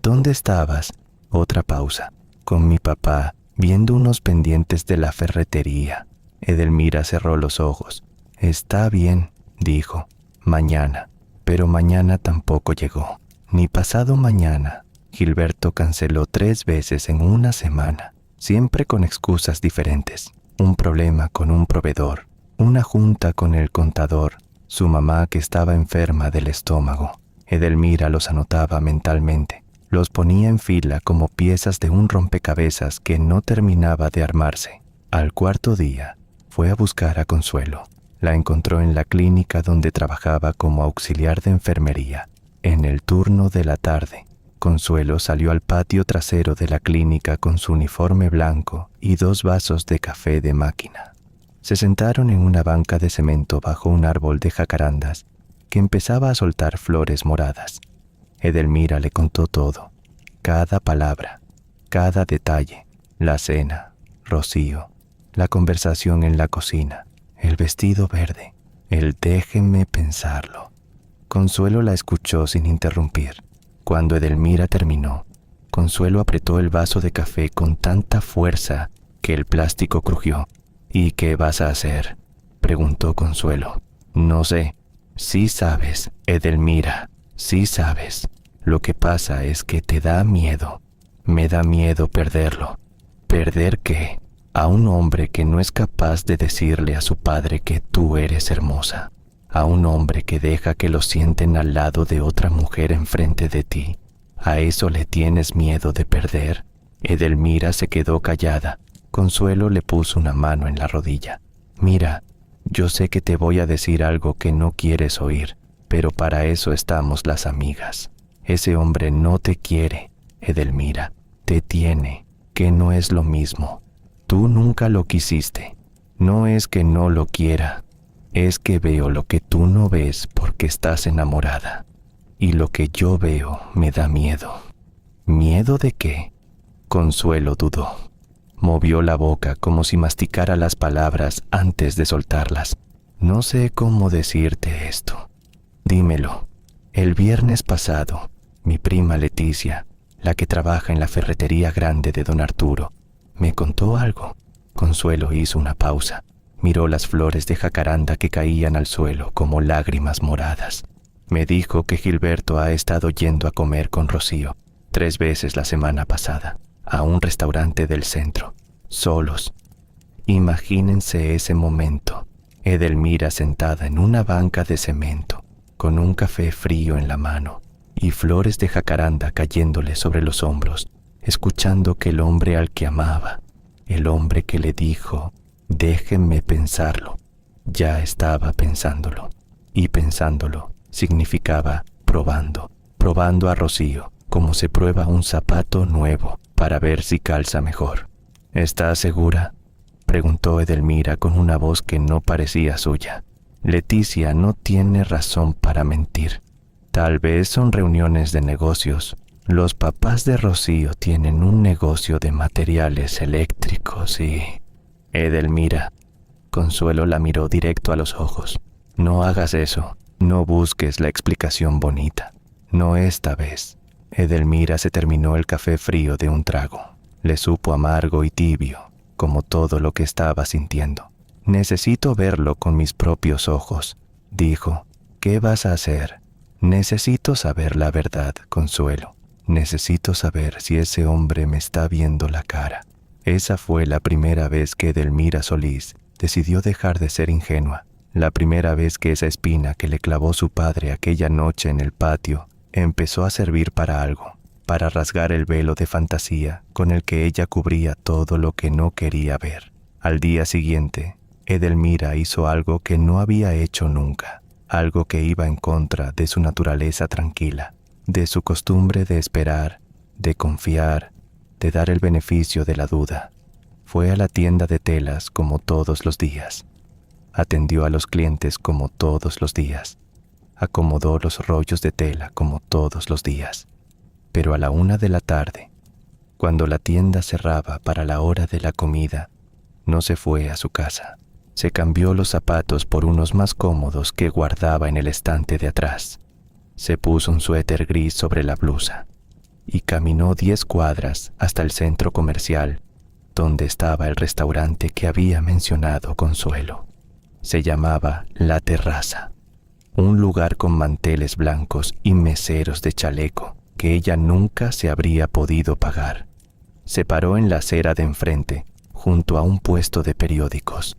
«¿Dónde estabas?». Otra pausa. «Con mi papá, viendo unos pendientes de la ferretería». Edelmira cerró los ojos. «Está bien», dijo. «Mañana». Pero mañana tampoco llegó. Ni pasado mañana. Gilberto canceló 3 veces en una semana, siempre con excusas diferentes. Un problema con un proveedor, una junta con el contador, su mamá que estaba enferma del estómago. Edelmira los anotaba mentalmente, los ponía en fila como piezas de un rompecabezas que no terminaba de armarse. Al cuarto día, fue a buscar a Consuelo. La encontró en la clínica donde trabajaba como auxiliar de enfermería. En el turno de la tarde, Consuelo salió al patio trasero de la clínica con su uniforme blanco y 2 vasos de café de máquina. Se sentaron en una banca de cemento bajo un árbol de jacarandas que empezaba a soltar flores moradas. Edelmira le contó todo, cada palabra, cada detalle, la cena, Rocío, la conversación en la cocina, el vestido verde, el déjenme pensarlo. Consuelo la escuchó sin interrumpir. Cuando Edelmira terminó, Consuelo apretó el vaso de café con tanta fuerza que el plástico crujió. ¿Y qué vas a hacer?, preguntó Consuelo. No sé. Sí sabes, Edelmira, sí sabes. Lo que pasa es que te da miedo. Me da miedo perderlo. ¿Perder qué? A un hombre que no es capaz de decirle a su padre que tú eres hermosa. A un hombre que deja que lo sienten al lado de otra mujer enfrente de ti. ¿A eso le tienes miedo de perder? Edelmira se quedó callada. Consuelo le puso una mano en la rodilla. Mira, yo sé que te voy a decir algo que no quieres oír, pero para eso estamos las amigas. Ese hombre no te quiere, Edelmira. Te tiene, que no es lo mismo. Tú nunca lo quisiste. No es que no lo quiera. Es que veo lo que tú no ves porque estás enamorada. Y lo que yo veo me da miedo. ¿Miedo de qué? Consuelo dudó. Movió la boca como si masticara las palabras antes de soltarlas. No sé cómo decirte esto. Dímelo. El viernes pasado, mi prima Leticia, la que trabaja en la ferretería grande de don Arturo, me contó algo. Consuelo hizo una pausa. Miró las flores de jacaranda que caían al suelo como lágrimas moradas. Me dijo que Gilberto ha estado yendo a comer con Rocío 3 veces la semana pasada, a un restaurante del centro, solos. Imagínense ese momento, Edelmira sentada en una banca de cemento, con un café frío en la mano y flores de jacaranda cayéndole sobre los hombros, escuchando que el hombre al que amaba, el hombre que le dijo, déjenme pensarlo, ya estaba pensándolo. Y pensándolo significaba probando a Rocío, como se prueba un zapato nuevo para ver si calza mejor. ¿Estás segura?, preguntó Edelmira con una voz que no parecía suya. Leticia no tiene razón para mentir. Tal vez son reuniones de negocios. Los papás de Rocío tienen un negocio de materiales eléctricos y... Edelmira. Consuelo la miró directo a los ojos. No hagas eso. No busques la explicación bonita. No esta vez. Edelmira se terminó el café frío de un trago. Le supo amargo y tibio, como todo lo que estaba sintiendo. Necesito verlo con mis propios ojos, dijo. ¿Qué vas a hacer? Necesito saber la verdad, Consuelo. Necesito saber si ese hombre me está viendo la cara. Esa fue la primera vez que Edelmira Solís decidió dejar de ser ingenua. La primera vez que esa espina que le clavó su padre aquella noche en el patio empezó a servir para algo, para rasgar el velo de fantasía con el que ella cubría todo lo que no quería ver. Al día siguiente, Edelmira hizo algo que no había hecho nunca, algo que iba en contra de su naturaleza tranquila, de su costumbre de esperar, de confiar, de dar el beneficio de la duda. Fue a la tienda de telas como todos los días. Atendió a los clientes como todos los días. Acomodó los rollos de tela como todos los días. Pero a la 1 de la tarde, cuando la tienda cerraba para la hora de la comida, no se fue a su casa. Se cambió los zapatos por unos más cómodos que guardaba en el estante de atrás. Se puso un suéter gris sobre la blusa y caminó 10 cuadras hasta el centro comercial donde estaba el restaurante que había mencionado Consuelo. Se llamaba La Terraza, un lugar con manteles blancos y meseros de chaleco que ella nunca se habría podido pagar. Se paró en la acera de enfrente, junto a un puesto de periódicos.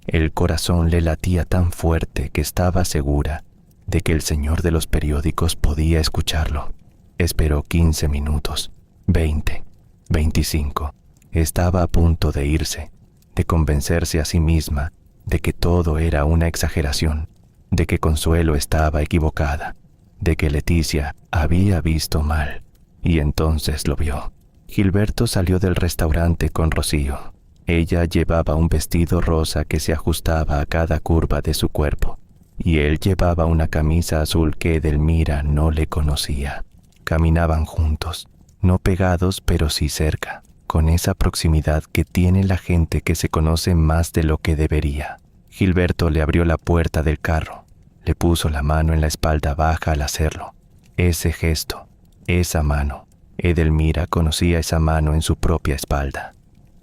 El corazón le latía tan fuerte que estaba segura de que el señor de los periódicos podía escucharlo. Esperó 15 minutos, 20, 25. Estaba a punto de irse, de convencerse a sí misma de que todo era una exageración, de que Consuelo estaba equivocada, de que Leticia había visto mal. Y entonces lo vio. Gilberto salió del restaurante con Rocío. Ella llevaba un vestido rosa que se ajustaba a cada curva de su cuerpo, y él llevaba una camisa azul que Edelmira no le conocía. Caminaban juntos, no pegados pero sí cerca, con esa proximidad que tiene la gente que se conoce más de lo que debería. Gilberto le abrió la puerta del carro, le puso la mano en la espalda baja al hacerlo. Ese gesto, esa mano, Edelmira conocía esa mano en su propia espalda.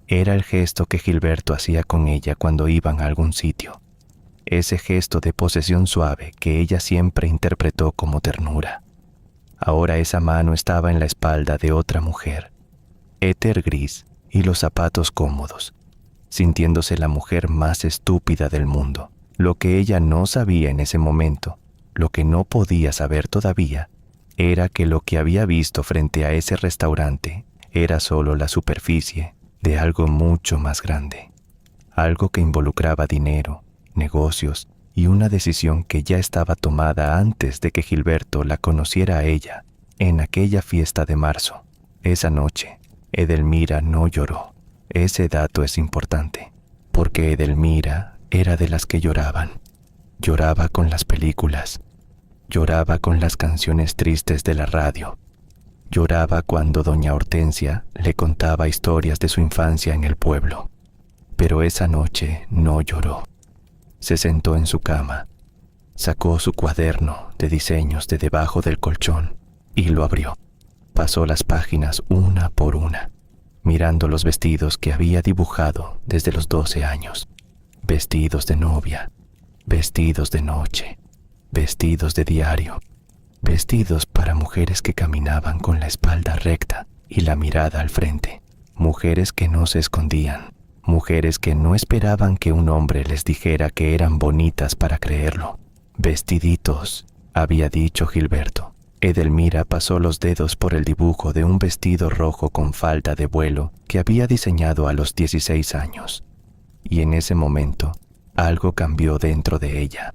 Era el gesto que Gilberto hacía con ella cuando iban a algún sitio. Ese gesto de posesión suave que ella siempre interpretó como ternura. Ahora esa mano estaba en la espalda de otra mujer, éter gris y los zapatos cómodos, sintiéndose la mujer más estúpida del mundo. Lo que ella no sabía en ese momento, lo que no podía saber todavía, era que lo que había visto frente a ese restaurante era solo la superficie de algo mucho más grande, algo que involucraba dinero, negocios y una decisión que ya estaba tomada antes de que Gilberto la conociera a ella en aquella fiesta de marzo. Esa noche, Edelmira no lloró. Ese dato es importante, porque Edelmira era de las que lloraban. Lloraba con las películas, lloraba con las canciones tristes de la radio, lloraba cuando doña Hortensia le contaba historias de su infancia en el pueblo. Pero esa noche no lloró. Se sentó en su cama, sacó su cuaderno de diseños de debajo del colchón y lo abrió. Pasó las páginas una por una, mirando los vestidos que había dibujado desde los 12 años. Vestidos de novia, vestidos de noche, vestidos de diario, vestidos para mujeres que caminaban con la espalda recta y la mirada al frente, mujeres que no se escondían, mujeres que no esperaban que un hombre les dijera que eran bonitas para creerlo. Vestiditos, había dicho Gilberto. Edelmira pasó los dedos por el dibujo de un vestido rojo con falda de vuelo que había diseñado a los 16 años. Y en ese momento, algo cambió dentro de ella.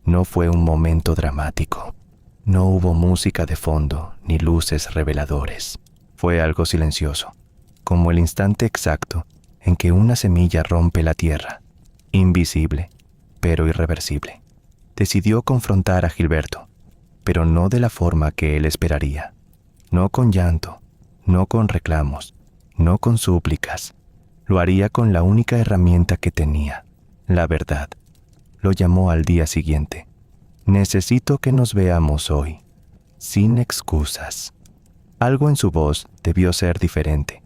No fue un momento dramático. No hubo música de fondo ni luces reveladores. Fue algo silencioso, como el instante exacto en que una semilla rompe la tierra, invisible, pero irreversible. Decidió confrontar a Gilberto, pero no de la forma que él esperaría. No con llanto, no con reclamos, no con súplicas. Lo haría con la única herramienta que tenía, la verdad. Lo llamó al día siguiente. Necesito que nos veamos hoy, sin excusas. Algo en su voz debió ser diferente,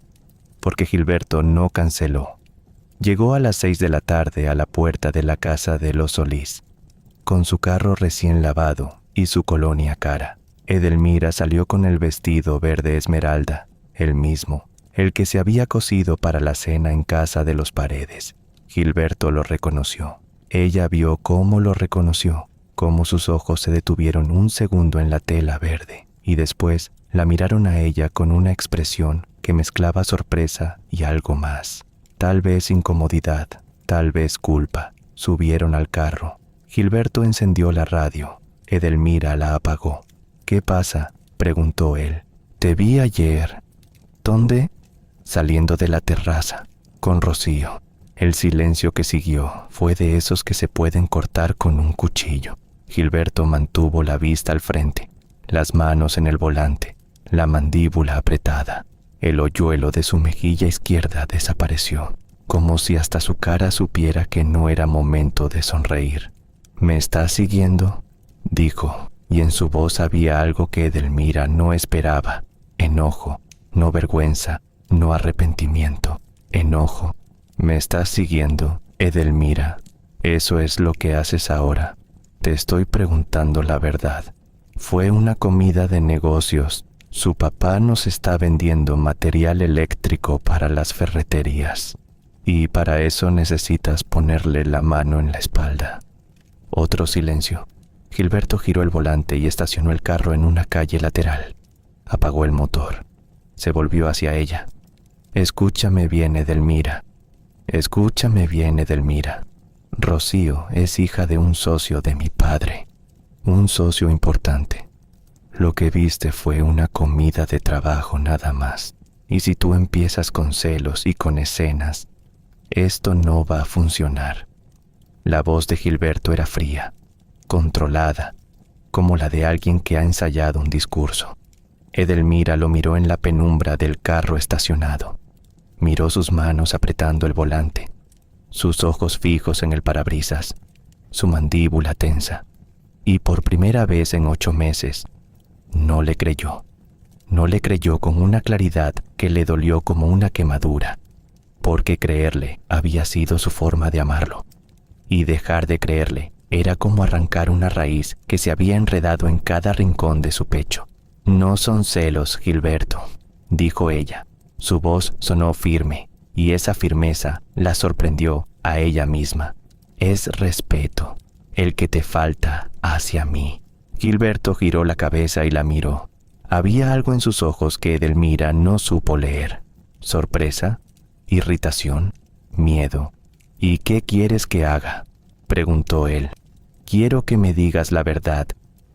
porque Gilberto no canceló. Llegó a las 6 de la tarde a la puerta de la casa de los Solís, con su carro recién lavado y su colonia cara. Edelmira salió con el vestido verde esmeralda, el mismo, el que se había cosido para la cena en casa de los Paredes. Gilberto lo reconoció. Ella vio cómo lo reconoció, cómo sus ojos se detuvieron un segundo en la tela verde, y después la miraron a ella con una expresión que mezclaba sorpresa y algo más. Tal vez incomodidad, tal vez culpa. Subieron al carro. Gilberto encendió la radio. Edelmira la apagó. ¿Qué pasa?, preguntó él. Te vi ayer. ¿Dónde? Saliendo de la terraza, con Rocío. El silencio que siguió fue de esos que se pueden cortar con un cuchillo. Gilberto mantuvo la vista al frente, las manos en el volante, la mandíbula apretada. El hoyuelo de su mejilla izquierda desapareció, como si hasta su cara supiera que no era momento de sonreír. ¿Me estás siguiendo?, dijo, y en su voz había algo que Edelmira no esperaba. Enojo, no vergüenza, no arrepentimiento. Enojo. ¿Me estás siguiendo, Edelmira? Eso es lo que haces ahora. Te estoy preguntando la verdad. Fue una comida de negocios. Su papá nos está vendiendo material eléctrico para las ferreterías. y para eso necesitas ponerle la mano en la espalda. Otro silencio. Gilberto giró el volante y estacionó el carro en una calle lateral. Apagó el motor. Se volvió hacia ella. Escúchame bien, Edelmira. Escúchame bien, Edelmira. Rocío es hija de un socio de mi padre. Un socio importante. Lo que viste fue una comida de trabajo nada más. Y si tú empiezas con celos y con escenas, esto no va a funcionar. La voz de Gilberto era fría, controlada, como la de alguien que ha ensayado un discurso. Edelmira lo miró en la penumbra del carro estacionado. Miró sus manos apretando el volante, sus ojos fijos en el parabrisas, su mandíbula tensa. Y por primera vez en 8 meses, no le creyó. No le creyó con una claridad que le dolió como una quemadura, porque creerle había sido su forma de amarlo. Y dejar de creerle era como arrancar una raíz que se había enredado en cada rincón de su pecho. No son celos, Gilberto, dijo ella. Su voz sonó firme, y esa firmeza la sorprendió a ella misma. Es respeto, el que te falta hacia mí. Gilberto giró la cabeza y la miró. Había algo en sus ojos que Edelmira no supo leer. ¿Sorpresa? ¿Irritación? ¿Miedo? ¿Y qué quieres que haga?, preguntó él. Quiero que me digas la verdad.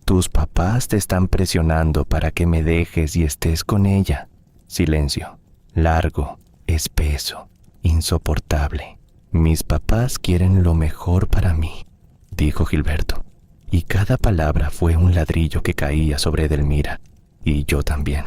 Tus papás te están presionando para que me dejes y estés con ella. Silencio. Largo, espeso, insoportable. Mis papás quieren lo mejor para mí, dijo Gilberto. Y cada palabra fue un ladrillo que caía sobre Edelmira. Y yo también.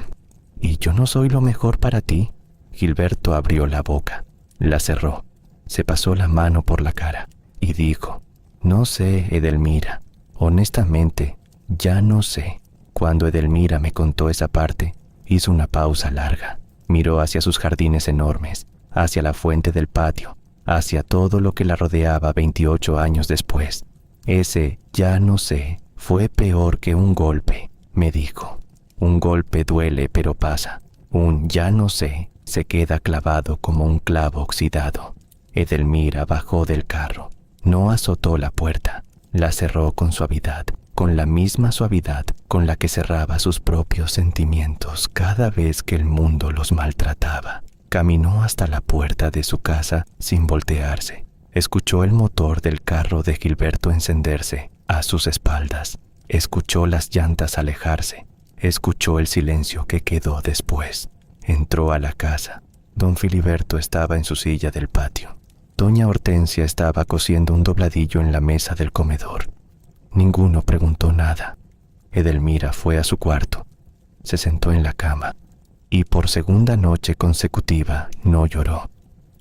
¿Y yo no soy lo mejor para ti? Gilberto abrió la boca, la cerró, se pasó la mano por la cara y dijo: no sé, Edelmira, honestamente, ya no sé. Cuando Edelmira me contó esa parte, hizo una pausa larga, miró hacia sus jardines enormes, hacia la fuente del patio, hacia todo lo que la rodeaba 28 años después. Ese ya no sé fue peor que un golpe, me dijo. Un golpe duele pero pasa. Un ya no sé se queda clavado como un clavo oxidado. Edelmira bajó del carro. No azotó la puerta. La cerró con suavidad, con la misma suavidad con la que cerraba sus propios sentimientos cada vez que el mundo los maltrataba. Caminó hasta la puerta de su casa sin voltearse. Escuchó el motor del carro de Gilberto encenderse a sus espaldas. Escuchó las llantas alejarse. Escuchó el silencio que quedó después. Entró a la casa. Don Filiberto estaba en su silla del patio. Doña Hortensia estaba cosiendo un dobladillo en la mesa del comedor. Ninguno preguntó nada. Edelmira fue a su cuarto. Se sentó en la cama y por segunda noche consecutiva no lloró.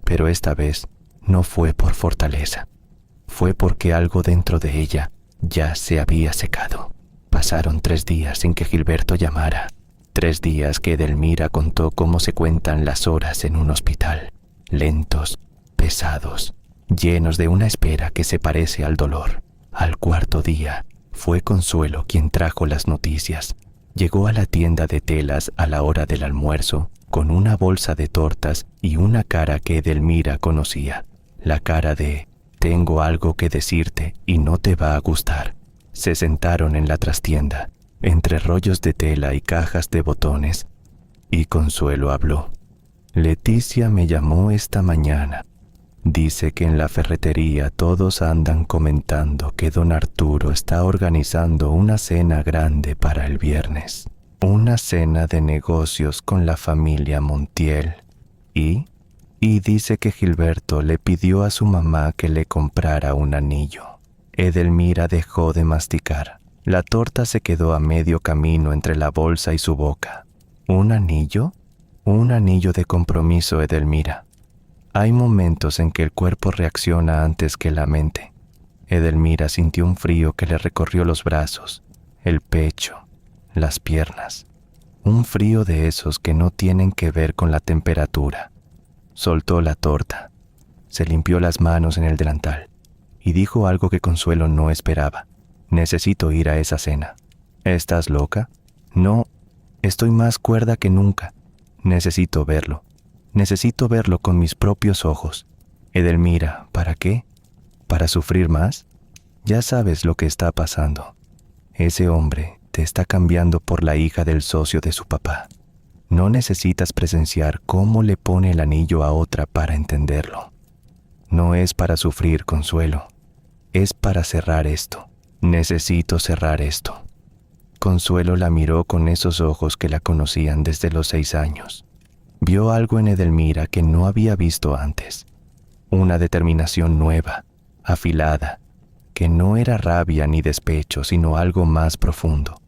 Pero esta vez no fue por fortaleza. Fue porque algo dentro de ella ya se había secado. Pasaron 3 días sin que Gilberto llamara. 3 días que Edelmira contó cómo se cuentan las horas en un hospital. Lentos, pesados, llenos de una espera que se parece al dolor. Al 4.º día, fue Consuelo quien trajo las noticias. Llegó a la tienda de telas a la hora del almuerzo con una bolsa de tortas y una cara que Edelmira conocía. La cara de: tengo algo que decirte y no te va a gustar. Se sentaron en la trastienda, entre rollos de tela y cajas de botones, y Consuelo habló. Leticia me llamó esta mañana. Dice que en la ferretería todos andan comentando que don Arturo está organizando una cena grande para el viernes. Una cena de negocios con la familia Montiel. Y dice que Gilberto le pidió a su mamá que le comprara un anillo. Edelmira dejó de masticar. La torta se quedó a medio camino entre la bolsa y su boca. ¿Un anillo? Un anillo de compromiso, Edelmira. Hay momentos en que el cuerpo reacciona antes que la mente. Edelmira sintió un frío que le recorrió los brazos, el pecho, las piernas. Un frío de esos que no tienen que ver con la temperatura. Soltó la torta, se limpió las manos en el delantal y dijo algo que Consuelo no esperaba. Necesito ir a esa cena. ¿Estás loca? No, estoy más cuerda que nunca. Necesito verlo con mis propios ojos. Edelmira, ¿para qué? ¿Para sufrir más? Ya sabes lo que está pasando. Ese hombre te está cambiando por la hija del socio de su papá. No necesitas presenciar cómo le pone el anillo a otra para entenderlo. No es para sufrir, Consuelo. Es para cerrar esto. Necesito cerrar esto. Consuelo la miró con esos ojos que la conocían desde los 6 años. Vio algo en Edelmira que no había visto antes. Una determinación nueva, afilada, que no era rabia ni despecho, sino algo más profundo.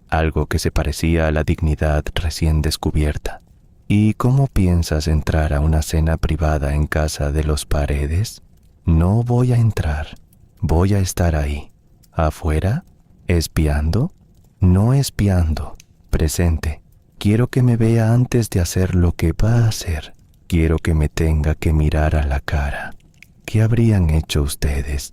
Algo que se parecía a la dignidad recién descubierta. ¿Y cómo piensas entrar a una cena privada en casa de los Paredes? No voy a entrar. Voy a estar ahí. ¿Afuera? ¿Espiando? No espiando. Presente. Quiero que me vea antes de hacer lo que va a hacer. Quiero que me tenga que mirar a la cara. ¿Qué habrían hecho ustedes?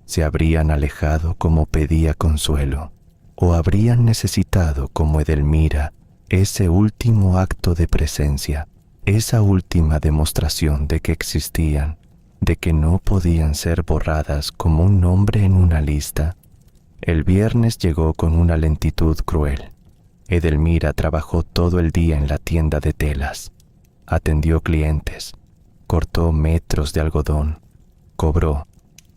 ¿Se habrían alejado como pedía Consuelo? ¿O habrían necesitado, como Edelmira, ese último acto de presencia, esa última demostración de que existían, de que no podían ser borradas como un nombre en una lista? El viernes llegó con una lentitud cruel. Edelmira trabajó todo el día en la tienda de telas. Atendió clientes, cortó metros de algodón, cobró,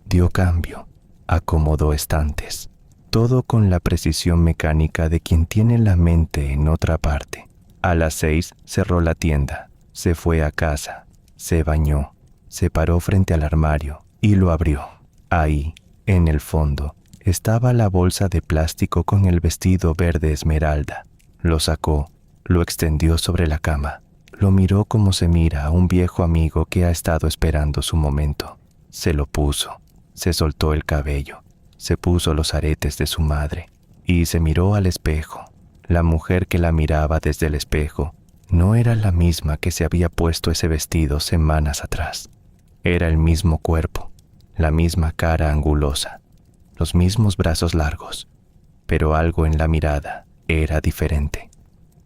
dio cambio, acomodó estantes. Todo con la precisión mecánica de quien tiene la mente en otra parte. A las 6 cerró la tienda, se fue a casa, se bañó, se paró frente al armario y lo abrió. Ahí, en el fondo, estaba la bolsa de plástico con el vestido verde esmeralda. Lo sacó, lo extendió sobre la cama. Lo miró como se mira a un viejo amigo que ha estado esperando su momento. Se lo puso, se soltó el cabello, se puso los aretes de su madre y se miró al espejo. La mujer que la miraba desde el espejo no era la misma que se había puesto ese vestido semanas atrás. Era el mismo cuerpo, la misma cara angulosa, los mismos brazos largos, pero algo en la mirada era diferente.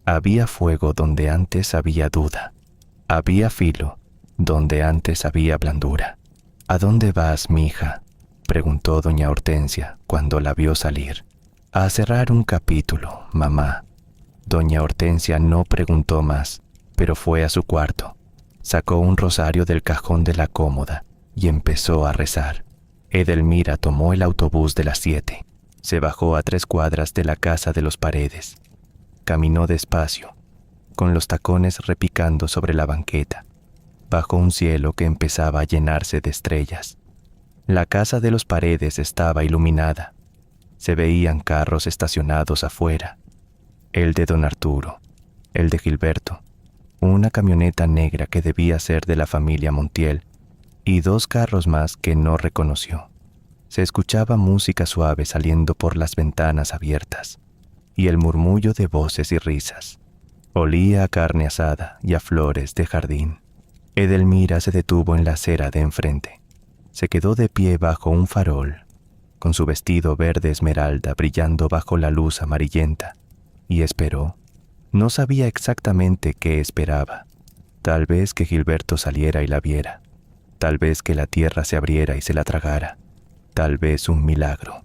Había fuego donde antes había duda. Había filo donde antes había blandura. ¿A dónde vas, mija?, preguntó doña Hortensia cuando la vio salir. A cerrar un capítulo, mamá. Doña Hortensia no preguntó más, pero fue a su cuarto. Sacó un rosario del cajón de la cómoda y empezó a rezar. Edelmira tomó el autobús de las 7. Se bajó a 3 cuadras de la casa de los Paredes. Caminó despacio, con los tacones repicando sobre la banqueta, bajo un cielo que empezaba a llenarse de estrellas. La casa de los Paredes estaba iluminada. Se veían carros estacionados afuera. El de don Arturo, el de Gilberto, una camioneta negra que debía ser de la familia Montiel y 2 carros más que no reconoció. Se escuchaba música suave saliendo por las ventanas abiertas y el murmullo de voces y risas. Olía a carne asada y a flores de jardín. Edelmira se detuvo en la acera de enfrente. Se quedó de pie bajo un farol, con su vestido verde esmeralda brillando bajo la luz amarillenta, y esperó. No sabía exactamente qué esperaba. Tal vez que Gilberto saliera y la viera. Tal vez que la tierra se abriera y se la tragara. Tal vez un milagro.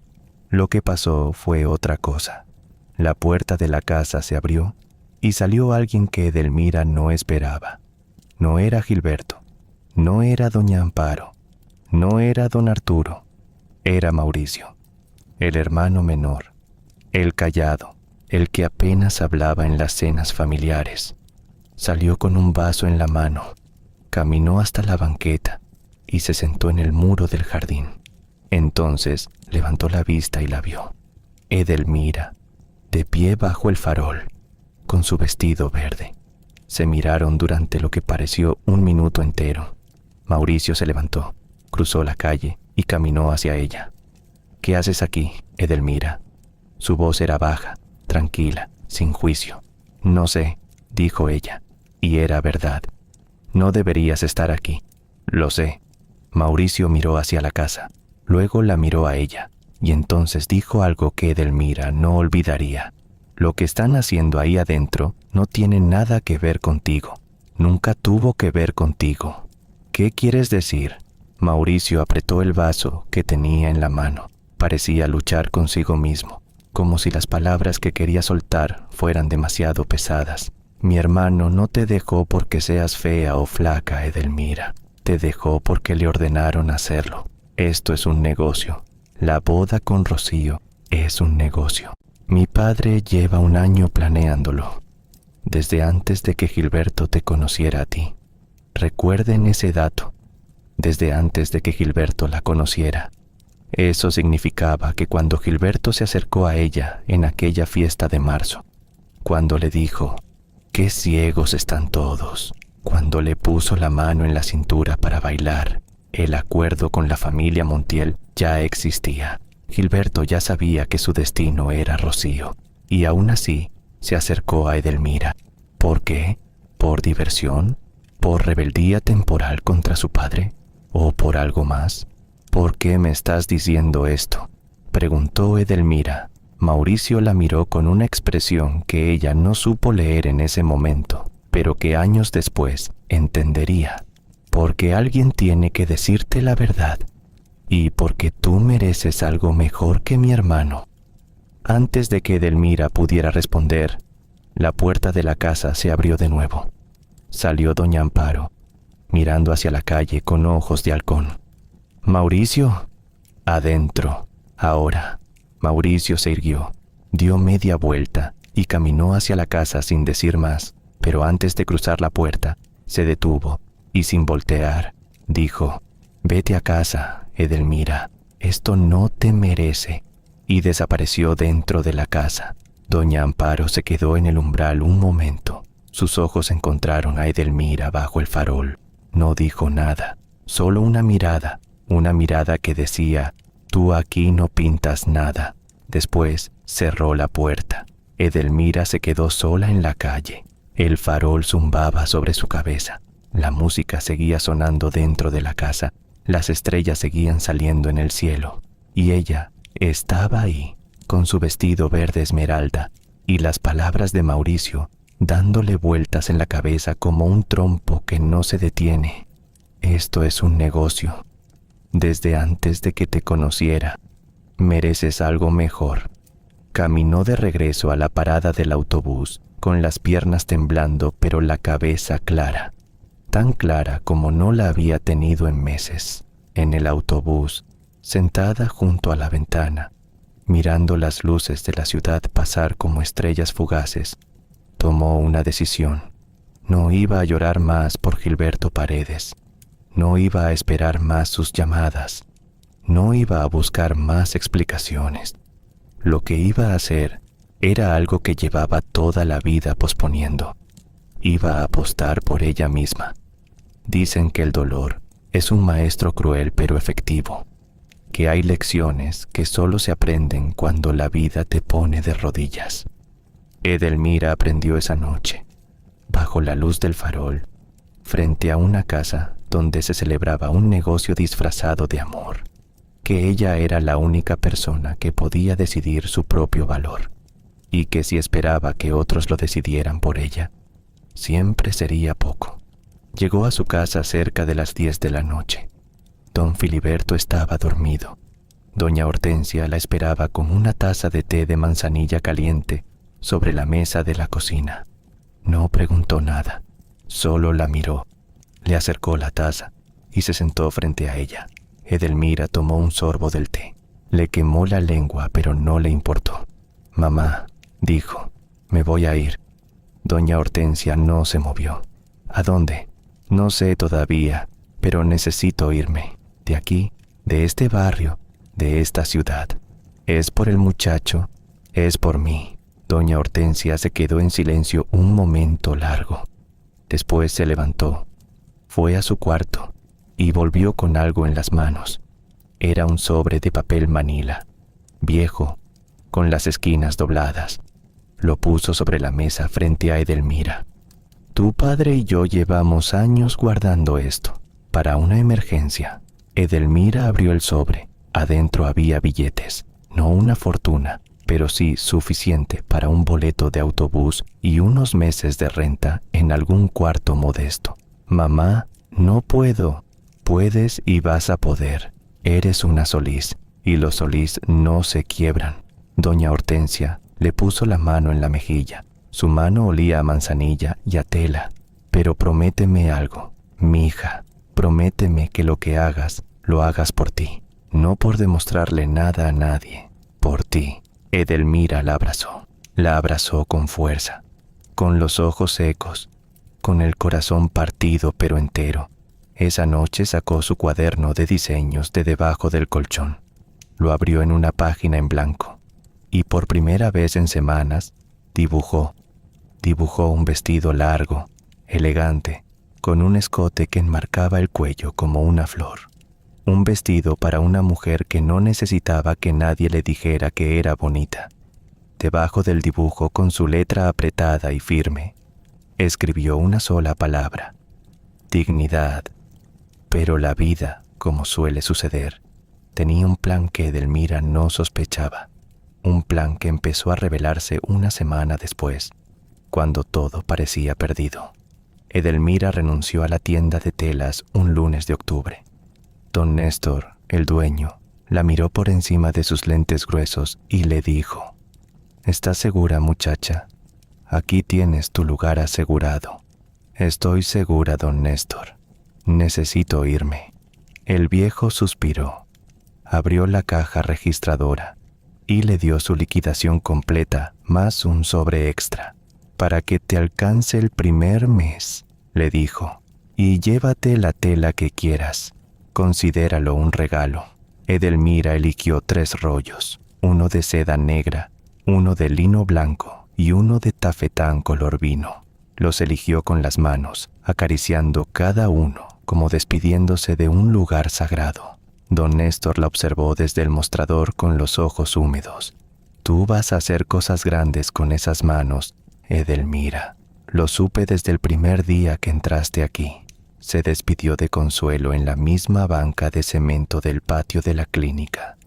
Lo que pasó fue otra cosa. La puerta de la casa se abrió y salió alguien que Edelmira no esperaba. No era Gilberto, no era doña Amparo, no era don Arturo, era Mauricio, el hermano menor, el callado, el que apenas hablaba en las cenas familiares. Salió con un vaso en la mano, caminó hasta la banqueta y se sentó en el muro del jardín. Entonces levantó la vista y la vio. Edelmira, de pie bajo el farol, con su vestido verde. Se miraron durante lo que pareció un minuto entero. Mauricio se levantó, cruzó la calle y caminó hacia ella. ¿Qué haces aquí, Edelmira? Su voz era baja, tranquila, sin juicio. No sé, dijo ella, y era verdad. No deberías estar aquí. Lo sé. Mauricio miró hacia la casa, luego la miró a ella. Y entonces dijo algo que Edelmira no olvidaría. Lo que están haciendo ahí adentro no tiene nada que ver contigo. Nunca tuvo que ver contigo. ¿Qué quieres decir? Mauricio apretó el vaso que tenía en la mano. Parecía luchar consigo mismo, como si las palabras que quería soltar fueran demasiado pesadas. Mi hermano no te dejó porque seas fea o flaca, Edelmira. Te dejó porque le ordenaron hacerlo. Esto es un negocio. La boda con Rocío es un negocio. Mi padre lleva 1 año planeándolo, desde antes de que Gilberto te conociera a ti. Recuerden ese dato, desde antes de que Gilberto la conociera. Eso significaba que cuando Gilberto se acercó a ella en aquella fiesta de marzo, cuando le dijo, «¡Qué ciegos están todos!», cuando le puso la mano en la cintura para bailar, el acuerdo con la familia Montiel ya existía. Gilberto ya sabía que su destino era Rocío, y aún así se acercó a Edelmira. ¿Por qué? ¿Por diversión? ¿Por rebeldía temporal contra su padre? ¿O por algo más? «¿Por qué me estás diciendo esto?», preguntó Edelmira. Mauricio la miró con una expresión que ella no supo leer en ese momento, pero que años después entendería. «Porque alguien tiene que decirte la verdad, y porque tú mereces algo mejor que mi hermano». Antes de que Edelmira pudiera responder, la puerta de la casa se abrió de nuevo. Salió doña Amparo, mirando hacia la calle con ojos de halcón. «Mauricio». «Adentro, ahora». Mauricio se irguió, dio media vuelta y caminó hacia la casa sin decir más, pero antes de cruzar la puerta, se detuvo y sin voltear, dijo, «Vete a casa, Edelmira, esto no te merece», y desapareció dentro de la casa. Doña Amparo se quedó en el umbral un momento. Sus ojos encontraron a Edelmira bajo el farol. No dijo nada, solo una mirada que decía, «Tú aquí no pintas nada». Después cerró la puerta. Edelmira se quedó sola en la calle. El farol zumbaba sobre su cabeza. La música seguía sonando dentro de la casa. Las estrellas seguían saliendo en el cielo. Y ella estaba ahí, con su vestido verde esmeralda, y las palabras de Mauricio dándole vueltas en la cabeza como un trompo que no se detiene. «Esto es un negocio. Desde antes de que te conociera, mereces algo mejor». Caminó de regreso a la parada del autobús, con las piernas temblando pero la cabeza clara, tan clara como no la había tenido en meses. En el autobús, sentada junto a la ventana, mirando las luces de la ciudad pasar como estrellas fugaces, tomó una decisión. No iba a llorar más por Gilberto Paredes. No iba a esperar más sus llamadas. No iba a buscar más explicaciones. Lo que iba a hacer era algo que llevaba toda la vida posponiendo. Iba a apostar por ella misma. Dicen que el dolor es un maestro cruel pero efectivo, que hay lecciones que solo se aprenden cuando la vida te pone de rodillas. Edelmira aprendió esa noche, bajo la luz del farol, frente a una casa donde se celebraba un negocio disfrazado de amor, que ella era la única persona que podía decidir su propio valor, y que si esperaba que otros lo decidieran por ella, siempre sería poco. Llegó a su casa cerca de las 10 de la noche. Don Filiberto estaba dormido. Doña Hortensia la esperaba con una taza de té de manzanilla caliente sobre la mesa de la cocina. No preguntó nada, solo la miró. Le acercó la taza y se sentó frente a ella. Edelmira tomó un sorbo del té. Le quemó la lengua, pero no le importó. «Mamá», dijo, «me voy a ir». Doña Hortensia no se movió. «¿A dónde?» «No sé todavía, pero necesito irme. De aquí, de este barrio, de esta ciudad. Es por el muchacho, es por mí». Doña Hortensia se quedó en silencio un momento largo. Después se levantó, fue a su cuarto y volvió con algo en las manos. Era un sobre de papel manila, viejo, con las esquinas dobladas. Lo puso sobre la mesa frente a Edelmira. «Tu padre y yo llevamos años guardando esto, para una emergencia». Edelmira abrió el sobre. Adentro había billetes, no una fortuna, pero sí suficiente para un boleto de autobús y unos meses de renta en algún cuarto modesto. «Mamá, no puedo». Puedes y vas a poder. Eres una Solís, y los Solís no se quiebran. Doña Hortensia le puso la mano en la mejilla. Su mano olía a manzanilla y a tela. Pero prométeme algo, mija. Prométeme que lo que hagas, lo hagas por ti. No por demostrarle nada a nadie. Por ti. Edelmira la abrazó con fuerza, con los ojos secos, con el corazón partido pero entero. Esa noche sacó su cuaderno de diseños de debajo del colchón. Lo abrió en una página en blanco y por primera vez en semanas dibujó un vestido largo, elegante, con un escote que enmarcaba el cuello como una flor. Un vestido para una mujer que no necesitaba que nadie le dijera que era bonita. Debajo del dibujo, con su letra apretada y firme, escribió una sola palabra: dignidad. Pero la vida, como suele suceder, tenía un plan que Edelmira no sospechaba. Un plan que empezó a revelarse una semana después, cuando todo parecía perdido. Edelmira renunció a la tienda de telas un lunes de octubre. Don Néstor, el dueño, la miró por encima de sus lentes gruesos y le dijo: «¿Estás segura, muchacha? Aquí tienes tu lugar asegurado». «Estoy segura, don Néstor. Necesito irme». El viejo suspiró, abrió la caja registradora y le dio su liquidación completa más un sobre extra. «Para que te alcance el primer mes», le dijo, «y llévate la tela que quieras. Considéralo un regalo». Edelmira eligió 3 rollos, uno de seda negra, uno de lino blanco y uno de tafetán color vino. Los eligió con las manos, acariciando cada uno como despidiéndose de un lugar sagrado. Don Néstor la observó desde el mostrador con los ojos húmedos. «Tú vas a hacer cosas grandes con esas manos, Edelmira. Lo supe desde el primer día que entraste aquí». Se despidió de Consuelo en la misma banca de cemento del patio de la clínica,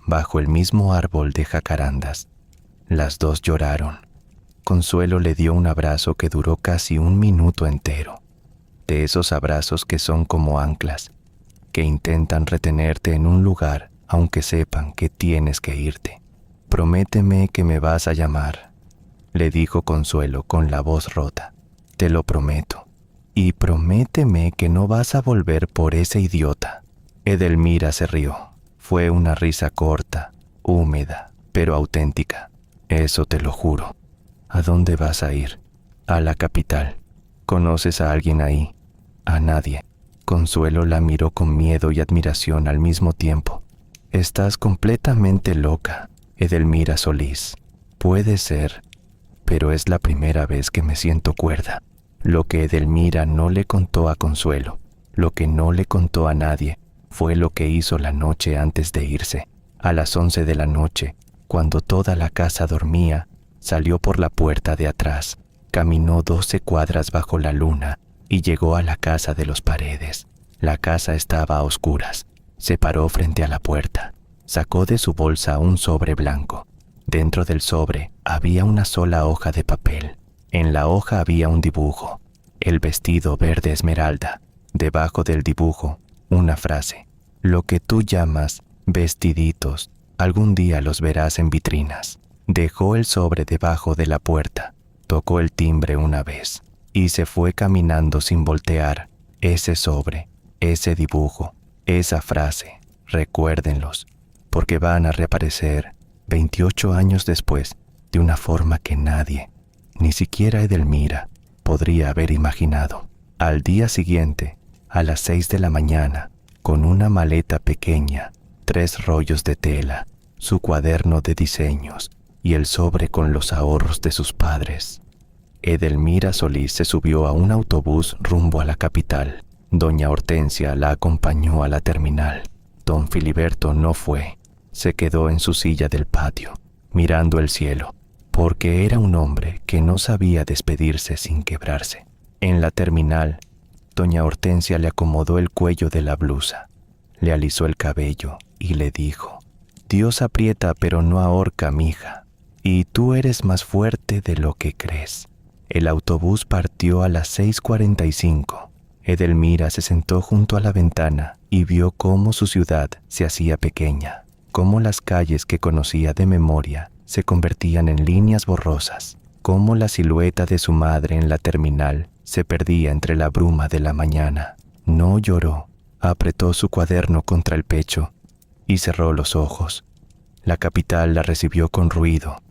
bajo el mismo árbol de jacarandas. Las dos lloraron. Consuelo le dio un abrazo que duró casi un minuto entero, de esos abrazos que son como anclas, que intentan retenerte en un lugar aunque sepan que tienes que irte. «Prométeme que me vas a llamar», le dijo Consuelo con la voz rota. «Te lo prometo. Y prométeme que no vas a volver por ese idiota». Edelmira se rió. Fue una risa corta, húmeda, pero auténtica. «Eso te lo juro». «¿A dónde vas a ir?» «A la capital». «¿Conoces a alguien ahí?» «A nadie». Consuelo la miró con miedo y admiración al mismo tiempo. «Estás completamente loca, Edelmira Solís». «Puede ser, pero es la primera vez que me siento cuerda». Lo que Edelmira no le contó a Consuelo, lo que no le contó a nadie, fue lo que hizo la noche antes de irse. A las 11 de la noche, cuando toda la casa dormía, salió por la puerta de atrás, caminó 12 cuadras bajo la luna y llegó a la casa de los Paredes. La casa estaba a oscuras. Se paró frente a la puerta, sacó de su bolsa un sobre blanco. Dentro del sobre había una sola hoja de papel. En la hoja había un dibujo, el vestido verde esmeralda. Debajo del dibujo, una frase: «Lo que tú llamas vestiditos, algún día los verás en vitrinas». Dejó el sobre debajo de la puerta, tocó el timbre una vez y se fue caminando sin voltear. Ese sobre, ese dibujo, esa frase, recuérdenlos, porque van a reaparecer 28 años después de una forma que nadie, ni siquiera Edelmira, podría haber imaginado. Al día siguiente, a las 6 de la mañana, con una maleta pequeña, 3 rollos de tela, su cuaderno de diseños y el sobre con los ahorros de sus padres, Edelmira Solís se subió a un autobús rumbo a la capital. Doña Hortensia la acompañó a la terminal. Don Filiberto no fue. Se quedó en su silla del patio, mirando el cielo, porque era un hombre que no sabía despedirse sin quebrarse. En la terminal, doña Hortensia le acomodó el cuello de la blusa, le alisó el cabello y le dijo: «Dios aprieta pero no ahorca, mija, y tú eres más fuerte de lo que crees». El autobús partió a las 6:45. Edelmira se sentó junto a la ventana y vio cómo su ciudad se hacía pequeña, cómo las calles que conocía de memoria se convertían en líneas borrosas, cómo la silueta de su madre en la terminal se perdía entre la bruma de la mañana. No lloró, apretó su cuaderno contra el pecho y cerró los ojos. La capital la recibió con ruido,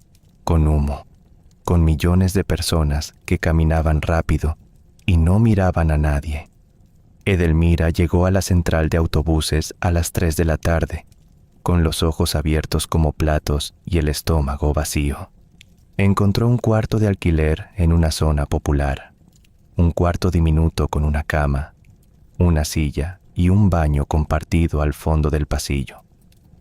con humo, con millones de personas que caminaban rápido y no miraban a nadie. Edelmira llegó a la central de autobuses a las 3 de la tarde, con los ojos abiertos como platos y el estómago vacío. Encontró un cuarto de alquiler en una zona popular, un cuarto diminuto con una cama, una silla y un baño compartido al fondo del pasillo.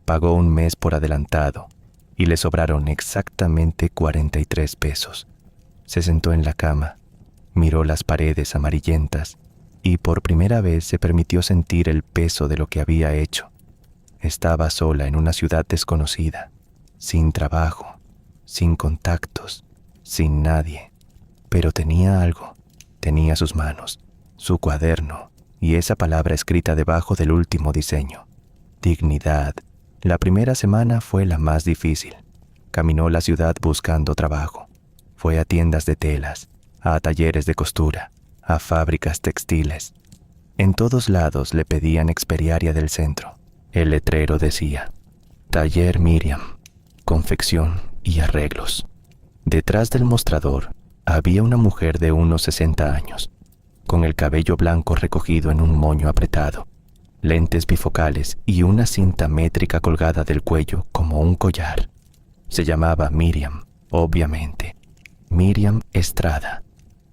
Pagó un mes por adelantado y le sobraron exactamente 43 pesos. Se sentó en la cama, miró las paredes amarillentas y por primera vez se permitió sentir el peso de lo que había hecho. Estaba sola en una ciudad desconocida, sin trabajo, sin contactos, sin nadie. Pero tenía algo, tenía sus manos, su cuaderno y esa palabra escrita debajo del último diseño: dignidad. La primera semana fue la más difícil. Caminó la ciudad buscando trabajo. Fue a tiendas de telas, a talleres de costura, a fábricas textiles. En todos lados le pedían expediaria del centro. El letrero decía: Taller Miriam, confección y arreglos. Detrás del mostrador había una mujer de unos 60 años, con el cabello blanco recogido en un moño apretado, lentes bifocales y una cinta métrica colgada del cuello como un collar. Se llamaba Miriam, obviamente, Miriam Estrada,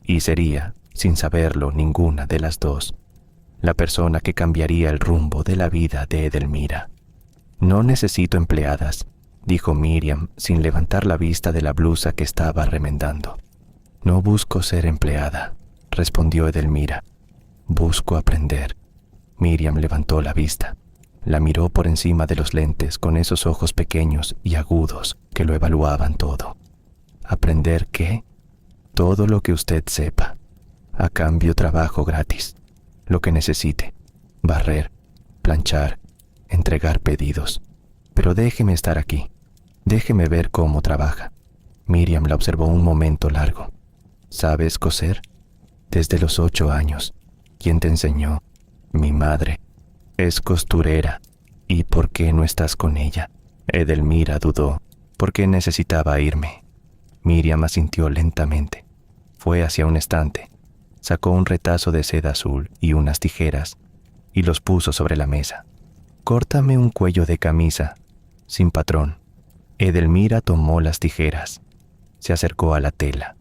y sería, sin saberlo, ninguna de las dos, la persona que cambiaría el rumbo de la vida de Edelmira. «No necesito empleadas», dijo Miriam sin levantar la vista de la blusa que estaba remendando. «No busco ser empleada», respondió Edelmira. «Busco aprender». Miriam levantó la vista. La miró por encima de los lentes con esos ojos pequeños y agudos que lo evaluaban todo. «¿Aprender qué?» «Todo lo que usted sepa. A cambio trabajo gratis. Lo que necesite. Barrer, planchar, entregar pedidos. Pero déjeme estar aquí. Déjeme ver cómo trabaja». Miriam la observó un momento largo. «¿Sabes coser?» «Desde los 8 años. ¿Quién te enseñó?» «Mi madre. Es costurera». «¿Y por qué no estás con ella?» Edelmira dudó, porque necesitaba irme. Miriam asintió lentamente. Fue hacia un estante, sacó un retazo de seda azul y unas tijeras, y los puso sobre la mesa. «Córtame un cuello de camisa, sin patrón». Edelmira tomó las tijeras, se acercó a la tela,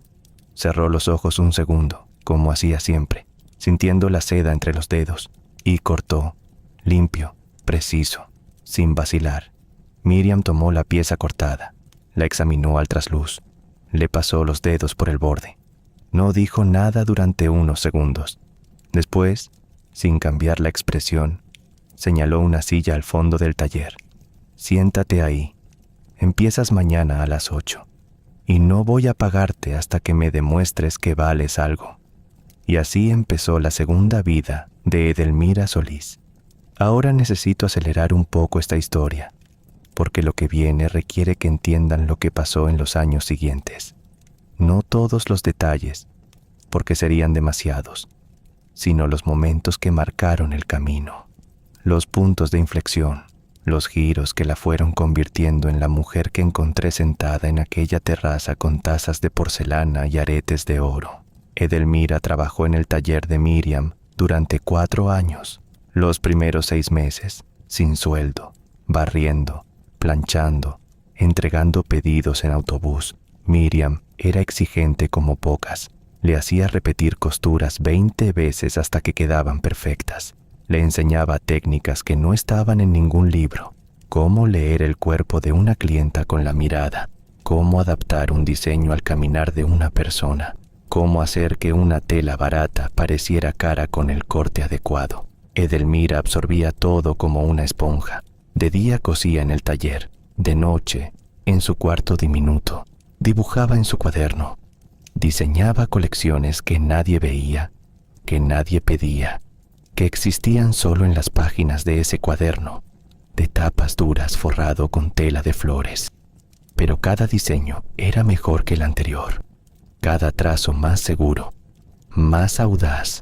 cerró los ojos un segundo, como hacía siempre, sintiendo la seda entre los dedos, y cortó, limpio, preciso, sin vacilar. Miriam tomó la pieza cortada, la examinó al trasluz, le pasó los dedos por el borde. No dijo nada durante unos segundos. Después, sin cambiar la expresión, señaló una silla al fondo del taller. «Siéntate ahí. Empiezas mañana a las 8. Y no voy a pagarte hasta que me demuestres que vales algo». Y así empezó la segunda vida de Edelmira Solís. Ahora necesito acelerar un poco esta historia, porque lo que viene requiere que entiendan lo que pasó en los años siguientes. No todos los detalles, porque serían demasiados, sino los momentos que marcaron el camino, los puntos de inflexión, los giros que la fueron convirtiendo en la mujer que encontré sentada en aquella terraza con tazas de porcelana y aretes de oro. Edelmira trabajó en el taller de Miriam durante 4 años, los primeros 6 meses, sin sueldo, barriendo, planchando, entregando pedidos en autobús. Miriam era exigente como pocas. Le hacía repetir costuras 20 veces hasta que quedaban perfectas. Le enseñaba técnicas que no estaban en ningún libro. Cómo leer el cuerpo de una clienta con la mirada. Cómo adaptar un diseño al caminar de una persona. Cómo hacer que una tela barata pareciera cara con el corte adecuado. Edelmira absorbía todo como una esponja. De día cosía en el taller. De noche, en su cuarto diminuto, dibujaba en su cuaderno. Diseñaba colecciones que nadie veía, que nadie pedía, que existían solo en las páginas de ese cuaderno, de tapas duras forrado con tela de flores. Pero cada diseño era mejor que el anterior, cada trazo más seguro, más audaz,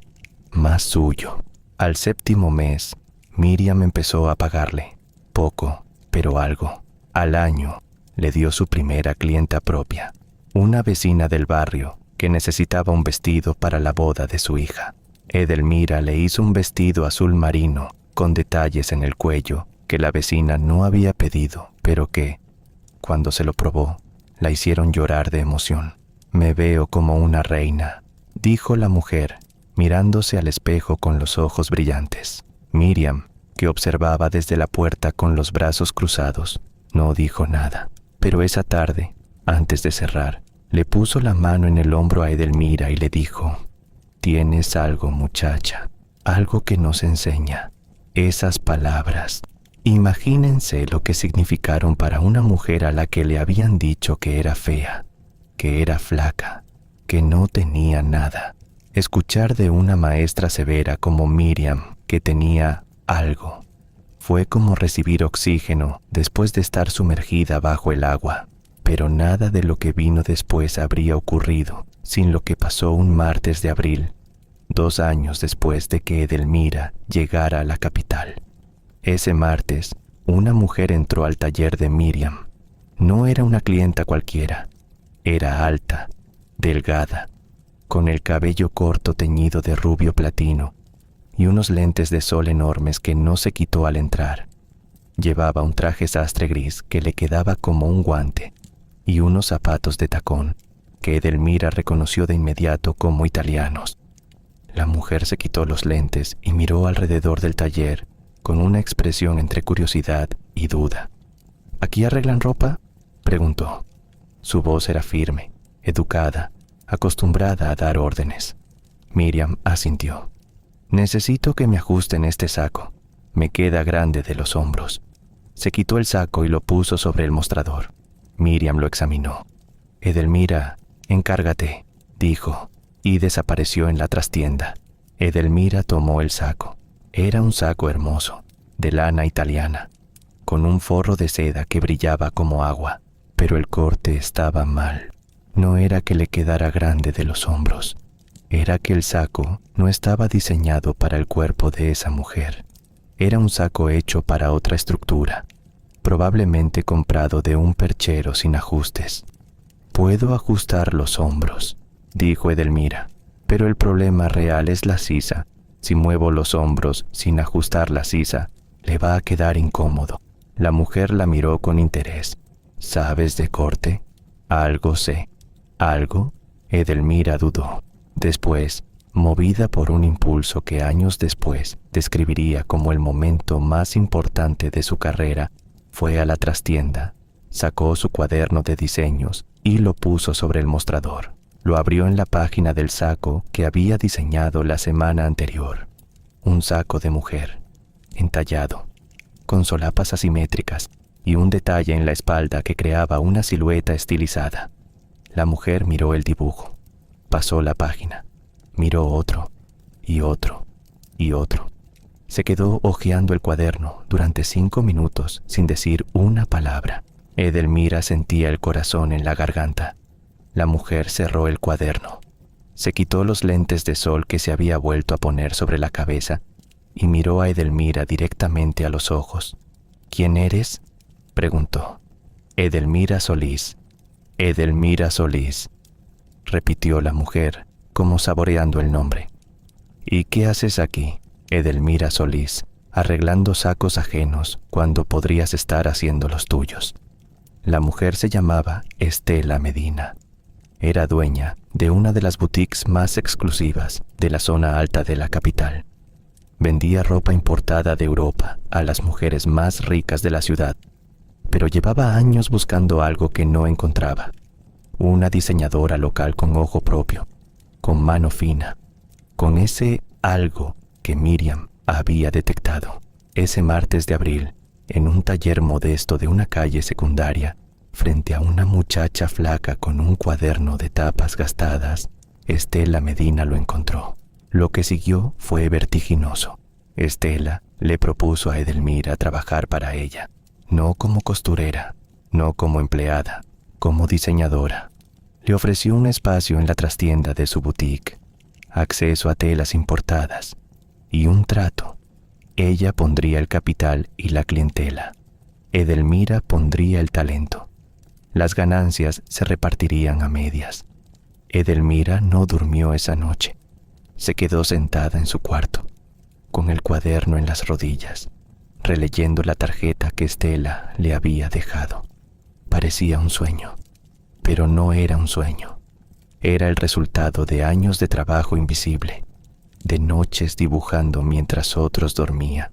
más suyo. Al 7º mes, Miriam empezó a pagarle, poco, pero algo. Al año, le dio su primera clienta propia, una vecina del barrio que necesitaba un vestido para la boda de su hija. Edelmira le hizo un vestido azul marino con detalles en el cuello que la vecina no había pedido, pero que, cuando se lo probó, la hicieron llorar de emoción. «Me veo como una reina», dijo la mujer, mirándose al espejo con los ojos brillantes. Miriam, que observaba desde la puerta con los brazos cruzados, no dijo nada. Pero esa tarde, antes de cerrar, le puso la mano en el hombro a Edelmira y le dijo: «Tienes algo, muchacha, algo que nos enseña. Esas palabras, imagínense lo que significaron para una mujer a la que le habían dicho que era fea, que era flaca, que no tenía nada. Escuchar de una maestra severa como Miriam que tenía algo fue como recibir oxígeno después de estar sumergida bajo el agua. Pero nada de lo que vino después habría ocurrido sin lo que pasó un martes de abril, 2 años después de que Edelmira llegara a la capital. Ese martes, una mujer entró al taller de Miriam. No era una clienta cualquiera. Era alta, delgada, con el cabello corto teñido de rubio platino y unos lentes de sol enormes que no se quitó al entrar. Llevaba un traje sastre gris que le quedaba como un guante y unos zapatos de tacón que Edelmira reconoció de inmediato como italianos. La mujer se quitó los lentes y miró alrededor del taller con una expresión entre curiosidad y duda. «¿Aquí arreglan ropa?», preguntó. Su voz era firme, educada, acostumbrada a dar órdenes. Miriam asintió. «Necesito que me ajusten este saco. Me queda grande de los hombros». Se quitó el saco y lo puso sobre el mostrador. Miriam lo examinó. «Edelmira, encárgate», dijo, y desapareció en la trastienda. Edelmira tomó el saco. Era un saco hermoso, de lana italiana, con un forro de seda que brillaba como agua, pero el corte estaba mal. No era que le quedara grande de los hombros, era que el saco no estaba diseñado para el cuerpo de esa mujer. Era un saco hecho para otra estructura, probablemente comprado de un perchero sin ajustes. «Puedo ajustar los hombros», dijo Edelmira, «pero el problema real es la sisa. Si muevo los hombros sin ajustar la sisa, le va a quedar incómodo». La mujer la miró con interés. «¿Sabes de corte?». «Algo sé». «¿Algo?». Edelmira dudó. Después, movida por un impulso que años después describiría como el momento más importante de su carrera, fue a la trastienda, sacó su cuaderno de diseños y lo puso sobre el mostrador. Lo abrió en la página del saco que había diseñado la semana anterior. Un saco de mujer, entallado, con solapas asimétricas y un detalle en la espalda que creaba una silueta estilizada. La mujer miró el dibujo, pasó la página, miró otro, y otro, y otro. Se quedó hojeando el cuaderno durante 5 minutos sin decir una palabra. Edelmira sentía el corazón en la garganta. La mujer cerró el cuaderno, se quitó los lentes de sol que se había vuelto a poner sobre la cabeza y miró a Edelmira directamente a los ojos. «¿Quién eres?», preguntó. «Edelmira Solís». «Edelmira Solís», repitió la mujer, como saboreando el nombre. «¿Y qué haces aquí, Edelmira Solís, arreglando sacos ajenos cuando podrías estar haciendo los tuyos?» La mujer se llamaba Estela Medina. Era dueña de una de las boutiques más exclusivas de la zona alta de la capital. Vendía ropa importada de Europa a las mujeres más ricas de la ciudad, pero llevaba años buscando algo que no encontraba. Una diseñadora local con ojo propio, con mano fina, con ese algo que Miriam había detectado. Ese martes de abril, en un taller modesto de una calle secundaria, frente a una muchacha flaca con un cuaderno de tapas gastadas, Estela Medina lo encontró. Lo que siguió fue vertiginoso. Estela le propuso a Edelmira trabajar para ella, no como costurera, no como empleada, como diseñadora. Le ofreció un espacio en la trastienda de su boutique, acceso a telas importadas y un trato. Ella pondría el capital y la clientela. Edelmira pondría el talento. Las ganancias se repartirían a medias. Edelmira no durmió esa noche. Se quedó sentada en su cuarto, con el cuaderno en las rodillas, releyendo la tarjeta que Estela le había dejado. Parecía un sueño, pero no era un sueño. Era el resultado de años de trabajo invisible, de noches dibujando mientras otros dormían,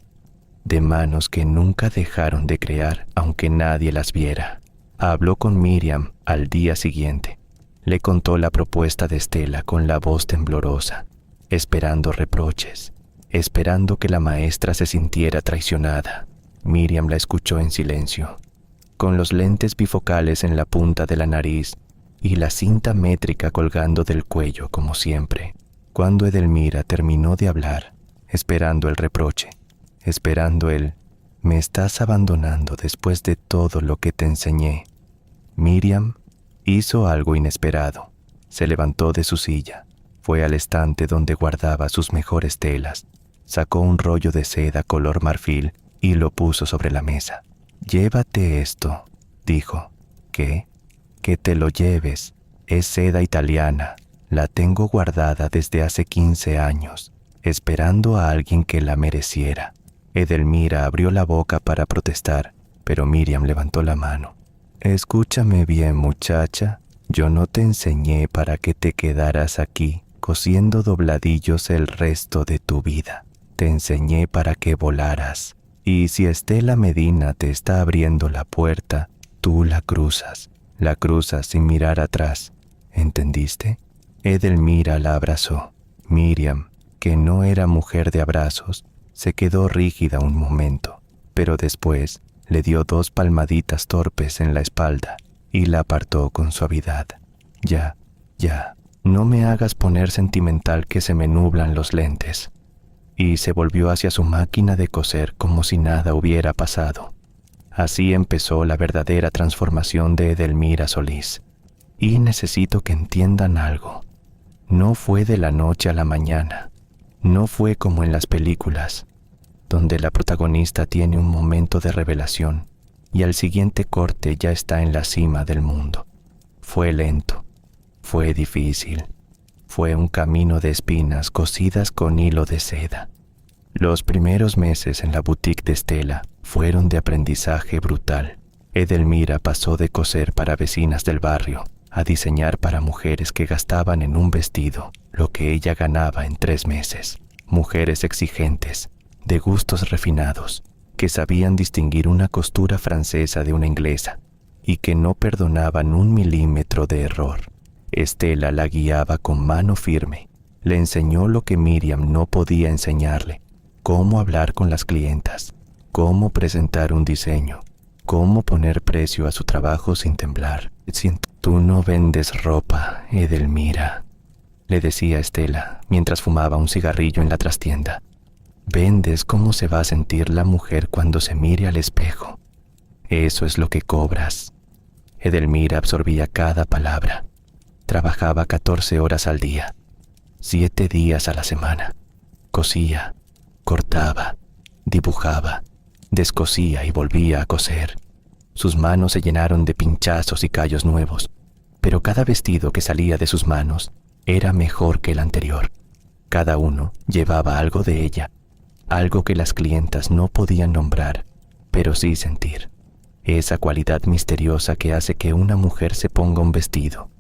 de manos que nunca dejaron de crear aunque nadie las viera. Habló con Miriam al día siguiente. Le contó la propuesta de Estela con la voz temblorosa, esperando reproches, esperando que la maestra se sintiera traicionada. Miriam la escuchó en silencio, con los lentes bifocales en la punta de la nariz y la cinta métrica colgando del cuello como siempre. Cuando Edelmira terminó de hablar, esperando el reproche, esperando el «me estás abandonando después de todo lo que te enseñé», Miriam hizo algo inesperado. Se levantó de su silla, fue al estante donde guardaba sus mejores telas, sacó un rollo de seda color marfil y lo puso sobre la mesa. «Llévate esto», dijo. «¿Qué?» «Que te lo lleves. Es seda italiana. La tengo guardada desde hace 15 años, esperando a alguien que la mereciera». Edelmira abrió la boca para protestar, pero Miriam levantó la mano. «Escúchame bien, muchacha. Yo no te enseñé para que te quedaras aquí cosiendo dobladillos el resto de tu vida. Te enseñé para que volaras. Y si Estela Medina te está abriendo la puerta, tú la cruzas sin mirar atrás. ¿Entendiste?» Edelmira la abrazó. Miriam, que no era mujer de abrazos, se quedó rígida un momento, pero después le dio 2 palmaditas torpes en la espalda y la apartó con suavidad. «Ya, no me hagas poner sentimental que se me nublan los lentes». Y se volvió hacia su máquina de coser como si nada hubiera pasado. Así empezó la verdadera transformación de Edelmira Solís. Y necesito que entiendan algo. No fue de la noche a la mañana. No fue como en las películas, donde la protagonista tiene un momento de revelación y al siguiente corte ya está en la cima del mundo. Fue lento, fue difícil, fue un camino de espinas cosidas con hilo de seda. Los primeros meses en la boutique de Estela fueron de aprendizaje brutal. Edelmira pasó de coser para vecinas del barrio a diseñar para mujeres que gastaban en un vestido lo que ella ganaba en 3 meses. Mujeres exigentes, de gustos refinados, que sabían distinguir una costura francesa de una inglesa y que no perdonaban 1 milímetro de error. Estela la guiaba con mano firme. Le enseñó lo que Miriam no podía enseñarle: cómo hablar con las clientas, cómo presentar un diseño, cómo poner precio a su trabajo sin temblar. «Tú no vendes ropa, Edelmira», le decía Estela mientras fumaba un cigarrillo en la trastienda. «Vendes cómo se va a sentir la mujer cuando se mire al espejo. Eso es lo que cobras». Edelmira absorbía cada palabra. Trabajaba 14 horas al día, 7 días a la semana. Cosía, cortaba, dibujaba, descosía y volvía a coser. Sus manos se llenaron de pinchazos y callos nuevos, pero cada vestido que salía de sus manos era mejor que el anterior. Cada uno llevaba algo de ella, algo que las clientas no podían nombrar, pero sí sentir. Esa cualidad misteriosa que hace que una mujer se ponga un vestido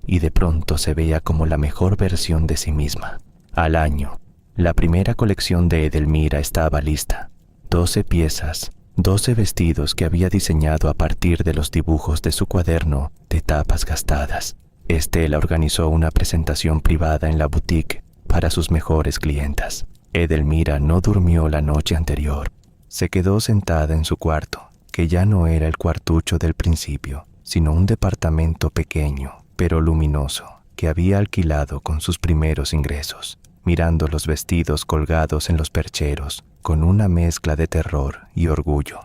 y de pronto se vea como la mejor versión de sí misma. Al año, la primera colección de Edelmira estaba lista. 12 piezas, 12 vestidos que había diseñado a partir de los dibujos de su cuaderno de tapas gastadas. Estela organizó una presentación privada en la boutique para sus mejores clientas. Edelmira no durmió la noche anterior. Se quedó sentada en su cuarto, que ya no era el cuartucho del principio, sino un departamento pequeño, pero luminoso, que había alquilado con sus primeros ingresos. mirando los vestidos colgados en los percheros, con una mezcla de terror y orgullo.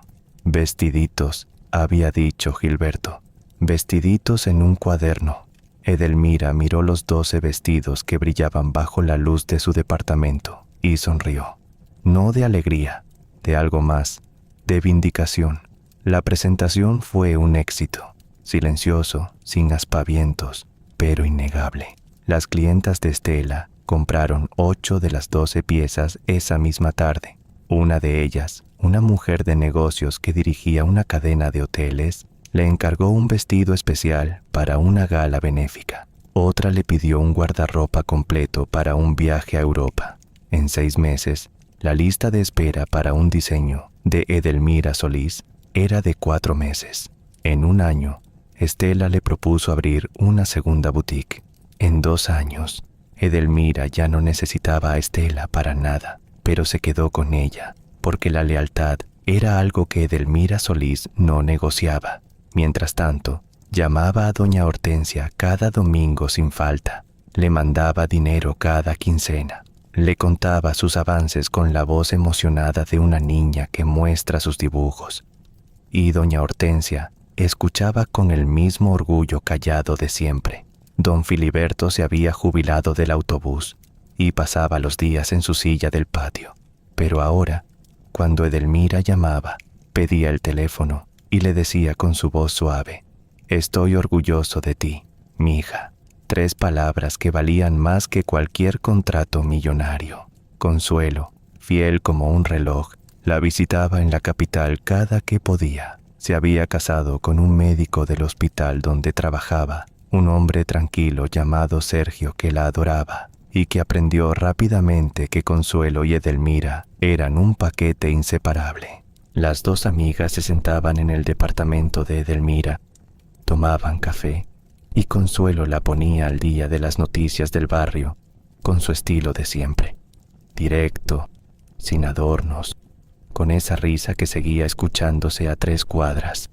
Vestiditos, había dicho Gilberto, vestiditos en un cuaderno. Edelmira miró los 12 vestidos que brillaban bajo la luz de su departamento y sonrió. No de alegría, de algo más, de vindicación. La presentación fue un éxito, silencioso, sin aspavientos, pero innegable. Las clientas de Estela compraron 8 de las 12 piezas esa misma tarde. Una de ellas, una mujer de negocios que dirigía una cadena de hoteles, le encargó un vestido especial para una gala benéfica. Otra le pidió un guardarropa completo para un viaje a Europa. En 6 meses, la lista de espera para un diseño de Edelmira Solís era de 4 meses. En un año, Estela le propuso abrir una segunda boutique. En 2 años, Edelmira ya no necesitaba a Estela para nada, pero se quedó con ella, porque la lealtad era algo que Edelmira Solís no negociaba. Mientras tanto, llamaba a doña Hortensia cada domingo sin falta, le mandaba dinero cada quincena, le contaba sus avances con la voz emocionada de una niña que muestra sus dibujos. Y doña Hortensia escuchaba con el mismo orgullo callado de siempre. Don Filiberto se había jubilado del autobús y pasaba los días en su silla del patio. Pero ahora, cuando Edelmira llamaba, pedía el teléfono y le decía con su voz suave: «Estoy orgulloso de ti, mi hija». 3 palabras que valían más que cualquier contrato millonario. Consuelo, fiel como un reloj, la visitaba en la capital cada que podía. Se había casado con un médico del hospital donde trabajaba, un hombre tranquilo llamado Sergio que la adoraba y que aprendió rápidamente que Consuelo y Edelmira eran un paquete inseparable. Las 2 amigas se sentaban en el departamento de Edelmira, tomaban café y Consuelo la ponía al día de las noticias del barrio con su estilo de siempre, directo, sin adornos, con esa risa que seguía escuchándose a 3 cuadras.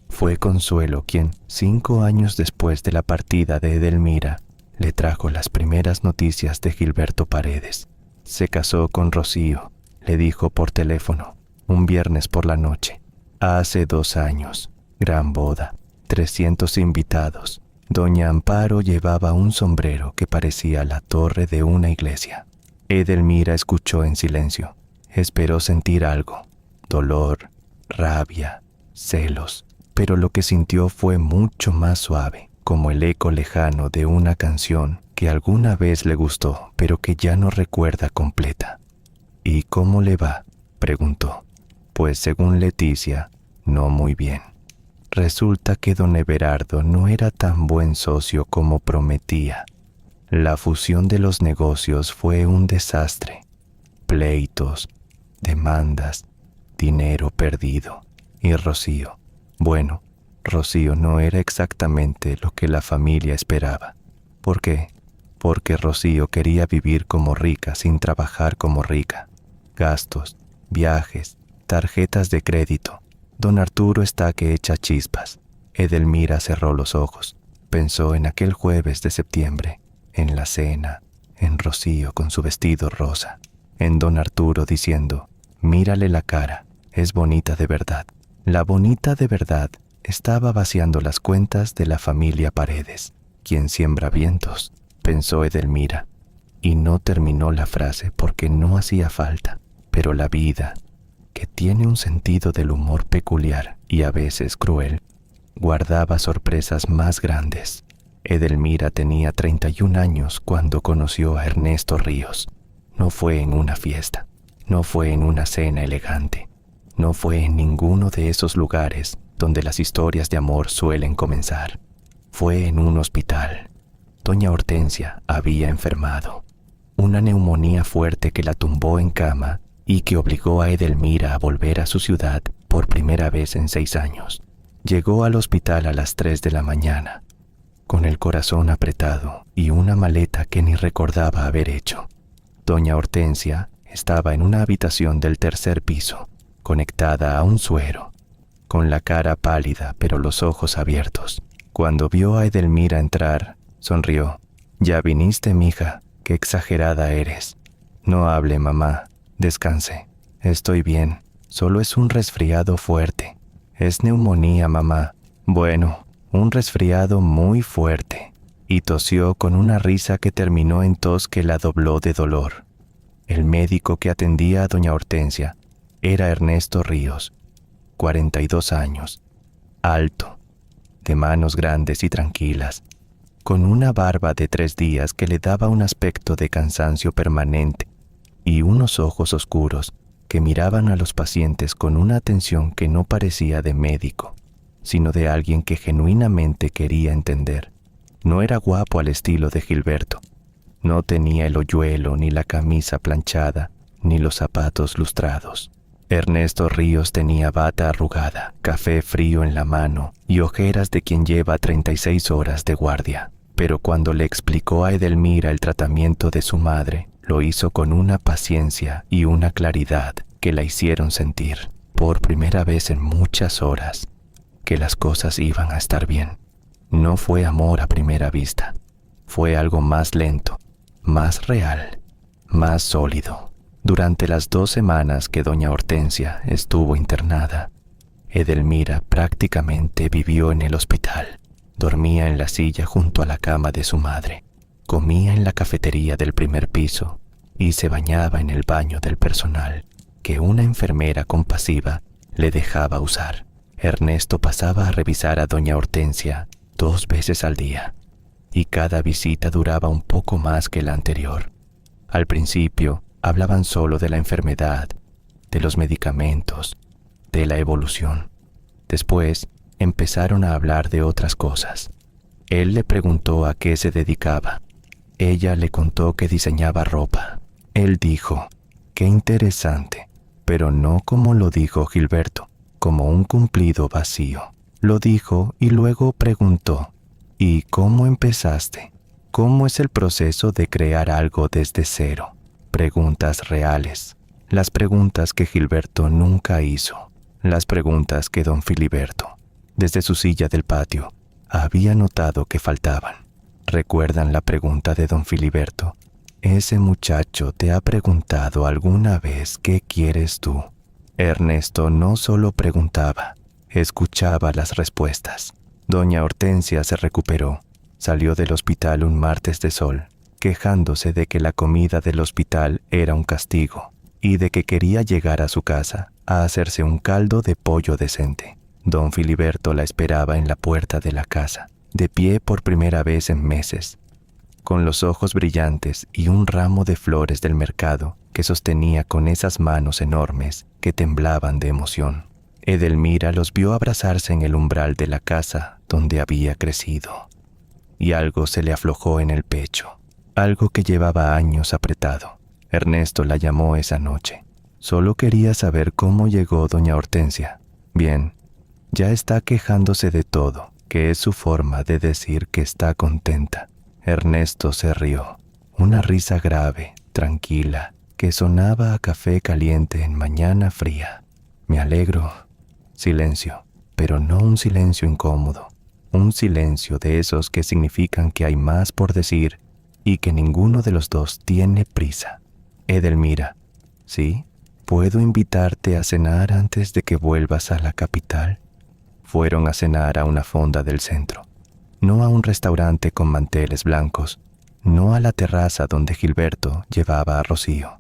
Fue Consuelo quien, 5 años después de la partida de Edelmira, le trajo las primeras noticias de Gilberto Paredes. Se casó con Rocío, le dijo por teléfono, un viernes por la noche. Hace 2 años, gran boda, 300 invitados. Doña Amparo llevaba un sombrero que parecía la torre de una iglesia. Edelmira escuchó en silencio. Esperó sentir algo, dolor, rabia, celos, pero lo que sintió fue mucho más suave, como el eco lejano de una canción que alguna vez le gustó, pero que ya no recuerda completa. «¿Y cómo le va?», preguntó. Pues según Leticia, no muy bien. Resulta que don Everardo no era tan buen socio como prometía. La fusión de los negocios fue un desastre. Pleitos, demandas, dinero perdido. Y Rocío, bueno, Rocío no era exactamente lo que la familia esperaba. ¿Por qué? Porque Rocío quería vivir como rica sin trabajar como rica. Gastos, viajes, tarjetas de crédito. Don Arturo está que echa chispas. Edelmira cerró los ojos. Pensó en aquel jueves de septiembre, en la cena, en Rocío con su vestido rosa, en don Arturo diciendo: «Mírale la cara, es bonita de verdad». La bonita de verdad estaba vaciando las cuentas de la familia Paredes. «¿Quién siembra vientos?», pensó Edelmira. Y no terminó la frase porque no hacía falta. Pero la vida, que tiene un sentido del humor peculiar y a veces cruel, guardaba sorpresas más grandes. Edelmira tenía 31 años cuando conoció a Ernesto Ríos. No fue en una fiesta, no fue en una cena elegante, no fue en ninguno de esos lugares donde las historias de amor suelen comenzar. Fue en un hospital. Doña Hortensia había enfermado. Una neumonía fuerte que la tumbó en cama y que obligó a Edelmira a volver a su ciudad por primera vez en 6 años. Llegó al hospital a las 3 de la mañana, con el corazón apretado y una maleta que ni recordaba haber hecho. Doña Hortensia estaba en una habitación del 3er piso, conectada a un suero, con la cara pálida pero los ojos abiertos. Cuando vio a Edelmira entrar, sonrió. «¿Ya viniste, mija?», qué exagerada eres. No hable, mamá. Descanse. Estoy bien. Solo es un resfriado fuerte. Es neumonía, mamá. Bueno, un resfriado muy fuerte. Y tosió con una risa que terminó en tos que la dobló de dolor. El médico que atendía a doña Hortensia era Ernesto Ríos, 42 años, alto, de manos grandes y tranquilas, con una barba de 3 días que le daba un aspecto de cansancio permanente y unos ojos oscuros que miraban a los pacientes con una atención que no parecía de médico, sino de alguien que genuinamente quería entender. No era guapo al estilo de Gilberto. No tenía el hoyuelo, ni la camisa planchada, ni los zapatos lustrados. Ernesto Ríos tenía bata arrugada, café frío en la mano y ojeras de quien lleva 36 horas de guardia. Pero cuando le explicó a Edelmira el tratamiento de su madre, lo hizo con una paciencia y una claridad que la hicieron sentir, por primera vez en muchas horas, que las cosas iban a estar bien. No fue amor a primera vista, fue algo más lento, más real, más sólido. Durante las 2 semanas que doña Hortensia estuvo internada, Edelmira prácticamente vivió en el hospital. Dormía en la silla junto a la cama de su madre, comía en la cafetería del primer piso y se bañaba en el baño del personal que una enfermera compasiva le dejaba usar. Ernesto pasaba a revisar a doña Hortensia 2 veces al día, y cada visita duraba un poco más que la anterior. Al principio hablaban solo de la enfermedad, de los medicamentos, de la evolución. Después empezaron a hablar de otras cosas. Él le preguntó a qué se dedicaba. Ella le contó que diseñaba ropa. Él dijo, qué interesante, pero no como lo dijo Gilberto, como un cumplido vacío. Lo dijo y luego preguntó, ¿y cómo empezaste? ¿Cómo es el proceso de crear algo desde cero? Preguntas reales, las preguntas que Gilberto nunca hizo, las preguntas que don Filiberto, desde su silla del patio, había notado que faltaban. ¿Recuerdan la pregunta de don Filiberto? ¿Ese muchacho te ha preguntado alguna vez qué quieres tú? Ernesto no solo preguntaba, escuchaba las respuestas. Doña Hortensia se recuperó. Salió del hospital un martes de sol, quejándose de que la comida del hospital era un castigo y de que quería llegar a su casa a hacerse un caldo de pollo decente. Don Filiberto la esperaba en la puerta de la casa, de pie por primera vez en meses, con los ojos brillantes y un ramo de flores del mercado que sostenía con esas manos enormes que temblaban de emoción. Edelmira los vio abrazarse en el umbral de la casa donde había crecido, y algo se le aflojó en el pecho, algo que llevaba años apretado. Ernesto la llamó esa noche. Solo quería saber cómo llegó doña Hortensia. Bien, ya está quejándose de todo, que es su forma de decir que está contenta. Ernesto se rió, una risa grave, tranquila, que sonaba a café caliente en mañana fría. Me alegro. Silencio, pero no un silencio incómodo, un silencio de esos que significan que hay más por decir y que ninguno de los dos tiene prisa. Edelmira, ¿sí? ¿Puedo invitarte a cenar antes de que vuelvas a la capital? Fueron a cenar a una fonda del centro, no a un restaurante con manteles blancos, no a la terraza donde Gilberto llevaba a Rocío,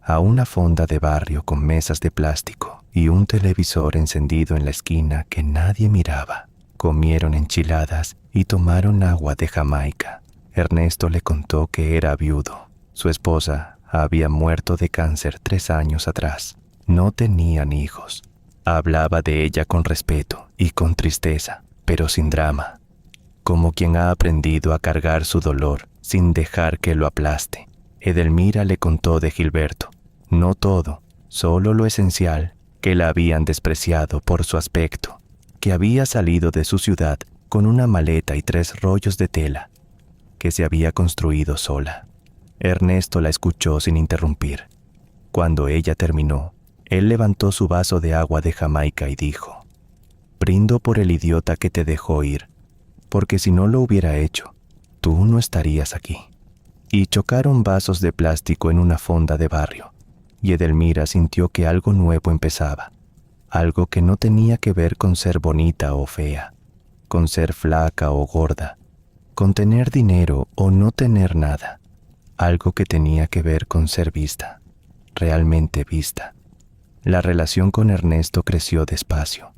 a una fonda de barrio con mesas de plástico y un televisor encendido en la esquina que nadie miraba. Comieron enchiladas y tomaron agua de Jamaica. Ernesto le contó que era viudo. Su esposa había muerto de cáncer 3 años atrás. No tenían hijos. Hablaba de ella con respeto y con tristeza, pero sin drama, como quien ha aprendido a cargar su dolor sin dejar que lo aplaste. Edelmira le contó de Gilberto, no todo, solo lo esencial, que la habían despreciado por su aspecto, que había salido de su ciudad con una maleta y 3 rollos de tela, que se había construido sola. Ernesto la escuchó sin interrumpir. Cuando ella terminó, él levantó su vaso de agua de Jamaica y dijo, «Brindo por el idiota que te dejó ir, porque si no lo hubiera hecho, tú no estarías aquí». y chocaron vasos de plástico en una fonda de barrio, y Edelmira sintió que algo nuevo empezaba, algo que no tenía que ver con ser bonita o fea, con ser flaca o gorda, con tener dinero o no tener nada, algo que tenía que ver con ser vista, realmente vista. La relación con Ernesto creció despacio,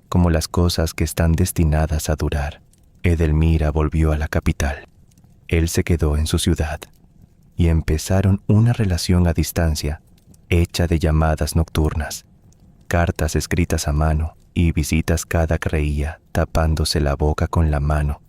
como las cosas que están destinadas a durar. Edelmira volvió a la capital. Él se quedó en su ciudad y empezaron una relación a distancia, hecha de llamadas nocturnas, cartas escritas a mano y visitas cada que reía tapándose la boca con la mano,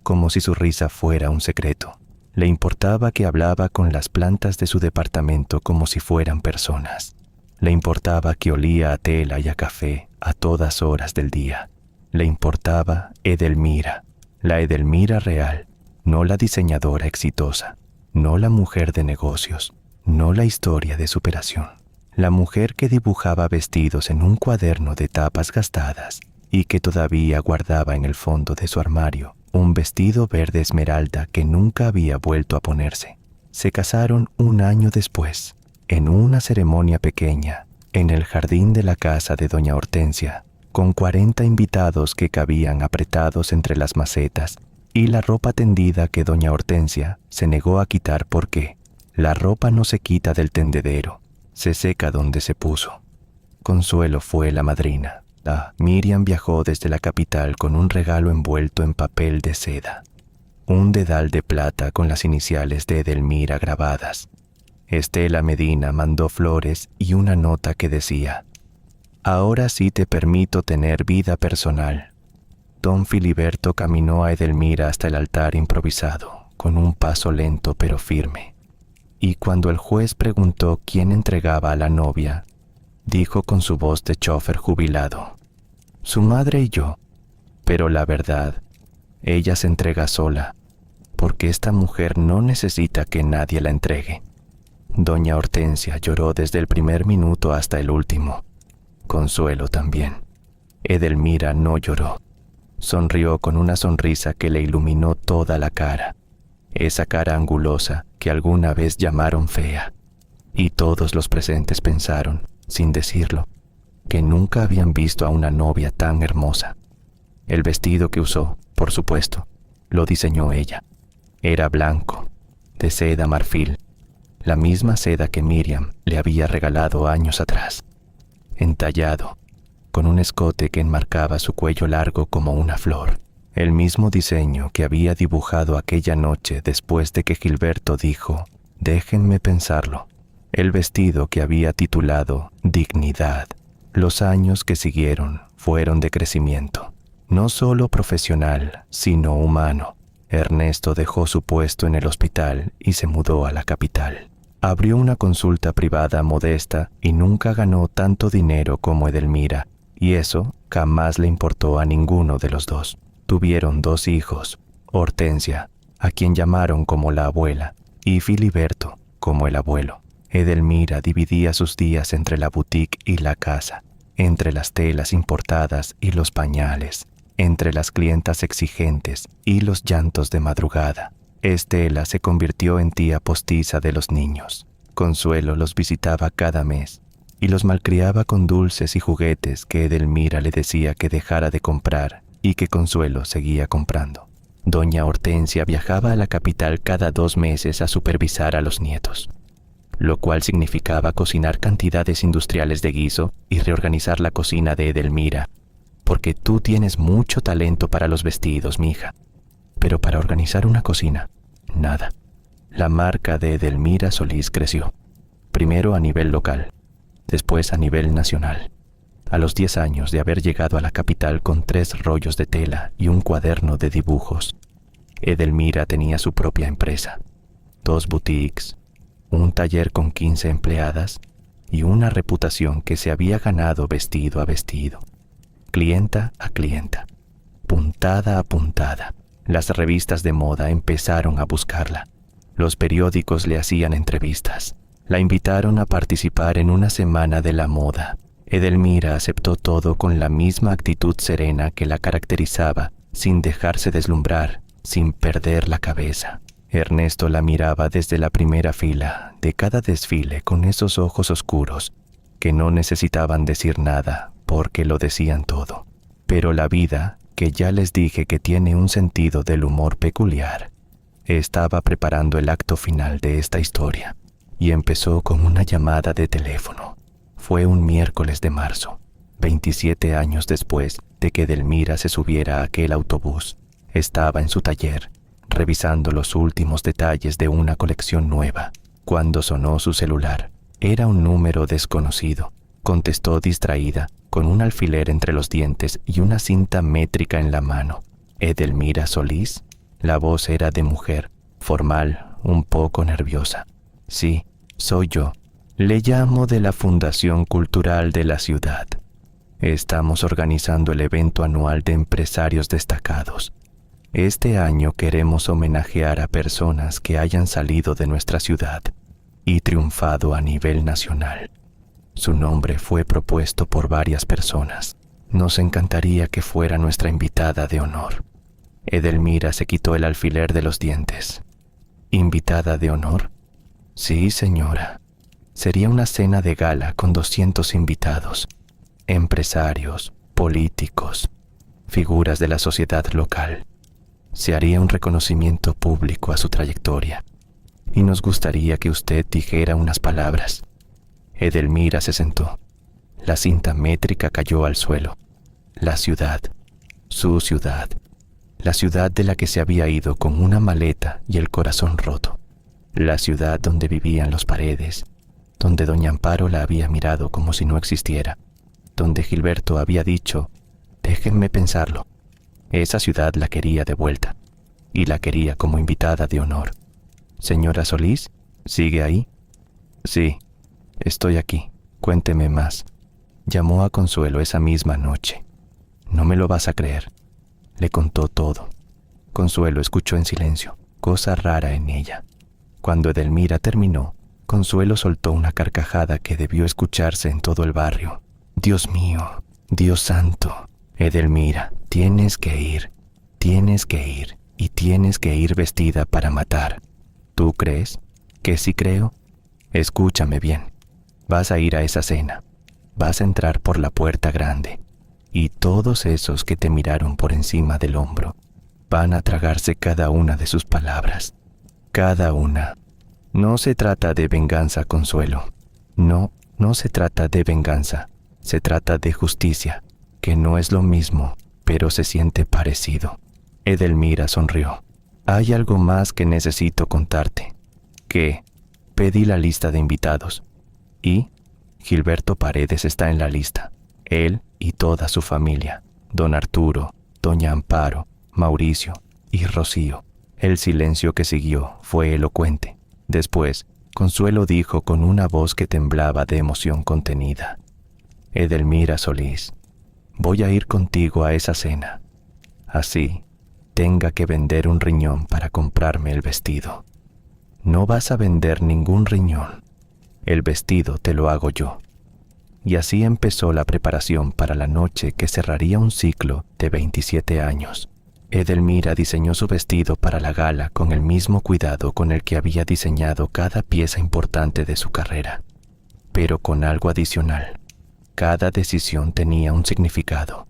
como si su risa fuera un secreto. Le importaba que hablaba con las plantas de su departamento como si fueran personas. Le importaba que olía a tela y a café a todas horas del día. Le importaba Edelmira, la Edelmira real, no la diseñadora exitosa, no la mujer de negocios, no la historia de superación. La mujer que dibujaba vestidos en un cuaderno de tapas gastadas y que todavía guardaba en el fondo de su armario un vestido verde esmeralda que nunca había vuelto a ponerse. Se casaron un año después, en una ceremonia pequeña, en el jardín de la casa de doña Hortensia, con 40 invitados que cabían apretados entre las macetas y la ropa tendida que doña Hortensia se negó a quitar porque la ropa no se quita del tendedero, se seca donde se puso. Consuelo fue la madrina. Miriam viajó desde la capital con un regalo envuelto en papel de seda, un dedal de plata con las iniciales de Edelmira grabadas. Estela Medina mandó flores y una nota que decía: «Ahora sí te permito tener vida personal». Don Filiberto caminó a Edelmira hasta el altar improvisado, con un paso lento pero firme. Y cuando el juez preguntó quién entregaba a la novia, dijo con su voz de chófer jubilado: «Su madre y yo. Pero la verdad, ella se entrega sola, porque esta mujer no necesita que nadie la entregue». Doña Hortensia lloró desde el primer minuto hasta el último. Consuelo también. Edelmira no lloró. Sonrió con una sonrisa que le iluminó toda la cara, esa cara angulosa que alguna vez llamaron fea. Y todos los presentes pensaron, sin decirlo, que nunca habían visto a una novia tan hermosa. El vestido que usó, por supuesto, lo diseñó ella. Era blanco, de seda marfil, la misma seda que Miriam le había regalado años atrás, entallado, con un escote que enmarcaba su cuello largo como una flor, el mismo diseño que había dibujado aquella noche después de que Gilberto dijo: «Déjenme pensarlo». El vestido que había titulado Dignidad. Los años que siguieron fueron de crecimiento, no solo profesional, sino humano. Ernesto dejó su puesto en el hospital y se mudó a la capital. Abrió una consulta privada modesta y nunca ganó tanto dinero como Edelmira, y eso jamás le importó a ninguno de los dos. Tuvieron 2 hijos, Hortensia, a quien llamaron como la abuela, y Filiberto, como el abuelo. Edelmira dividía sus días entre la boutique y la casa, entre las telas importadas y los pañales, entre las clientas exigentes y los llantos de madrugada. Estela se convirtió en tía postiza de los niños. Consuelo los visitaba cada mes y los malcriaba con dulces y juguetes que Edelmira le decía que dejara de comprar y que Consuelo seguía comprando. Doña Hortensia viajaba a la capital cada 2 meses a supervisar a los nietos, lo cual significaba cocinar cantidades industriales de guiso y reorganizar la cocina de Edelmira, porque tú tienes mucho talento para los vestidos, mija, pero para organizar una cocina, nada. La marca de Edelmira Solís creció, primero a nivel local, después a nivel nacional. A los 10 años de haber llegado a la capital con 3 rollos de tela y un cuaderno de dibujos, Edelmira tenía su propia empresa, 2 boutiques, un taller con 15 empleadas y una reputación que se había ganado vestido a vestido, clienta a clienta, puntada a puntada. Las revistas de moda empezaron a buscarla. Los periódicos le hacían entrevistas. La invitaron a participar en una semana de la moda. Edelmira aceptó todo con la misma actitud serena que la caracterizaba, sin dejarse deslumbrar, sin perder la cabeza. Ernesto la miraba desde la primera fila de cada desfile con esos ojos oscuros que no necesitaban decir nada porque lo decían todo. Pero la vida, que ya les dije que tiene un sentido del humor peculiar, estaba preparando el acto final de esta historia y empezó con una llamada de teléfono. Fue un miércoles de marzo, 27 años después de que Edelmira se subiera a aquel autobús. Estaba en su taller, revisando los últimos detalles de una colección nueva, cuando sonó su celular. Era un número desconocido. Contestó distraída, con un alfiler entre los dientes y una cinta métrica en la mano. ¿Edelmira Solís? La voz era de mujer, formal, un poco nerviosa. Sí, soy yo. Le llamo de la Fundación Cultural de la ciudad. Estamos organizando el evento anual de empresarios destacados. Este año queremos homenajear a personas que hayan salido de nuestra ciudad y triunfado a nivel nacional. Su nombre fue propuesto por varias personas. Nos encantaría que fuera nuestra invitada de honor. Edelmira se quitó el alfiler de los dientes. ¿Invitada de honor? Sí, señora. Sería una cena de gala con 200 invitados, empresarios, políticos, figuras de la sociedad local. Se haría un reconocimiento público a su trayectoria y nos gustaría que usted dijera unas palabras. Edelmira se sentó. La cinta métrica cayó al suelo. La ciudad, su ciudad, la ciudad de la que se había ido con una maleta y el corazón roto. La ciudad donde vivían los Paredes, donde doña Amparo la había mirado como si no existiera, donde Gilberto había dicho, déjenme pensarlo. Esa ciudad la quería de vuelta, y la quería como invitada de honor. Señora Solís, ¿sigue ahí? Sí, estoy aquí. Cuénteme más. Llamó a Consuelo esa misma noche. No me lo vas a creer. Le contó todo. Consuelo escuchó en silencio, cosa rara en ella. Cuando Edelmira terminó, Consuelo soltó una carcajada que debió escucharse en todo el barrio. Dios mío, Dios santo. Edelmira, tienes que ir y tienes que ir vestida para matar. ¿Tú crees? ¿Que sí creo? Escúchame bien. Vas a ir a esa cena. Vas a entrar por la puerta grande. Y todos esos que te miraron por encima del hombro van a tragarse cada una de sus palabras. Cada una. No se trata de venganza, Consuelo. No se trata de venganza. Se trata de justicia, que no es lo mismo, pero se siente parecido. Edelmira sonrió. Hay algo más que necesito contarte. ¿Qué? Pedí la lista de invitados. ¿Y? Gilberto Paredes está en la lista. Él y toda su familia. Don Arturo, doña Amparo, Mauricio y Rocío. El silencio que siguió fue elocuente. Después, Consuelo dijo con una voz que temblaba de emoción contenida. Edelmira Solís, voy a ir contigo a esa cena. Así, tenga que vender un riñón para comprarme el vestido. No vas a vender ningún riñón. El vestido te lo hago yo. Y así empezó la preparación para la noche que cerraría un ciclo de 27 años. Edelmira diseñó su vestido para la gala con el mismo cuidado con el que había diseñado cada pieza importante de su carrera, pero con algo adicional. Cada decisión tenía un significado.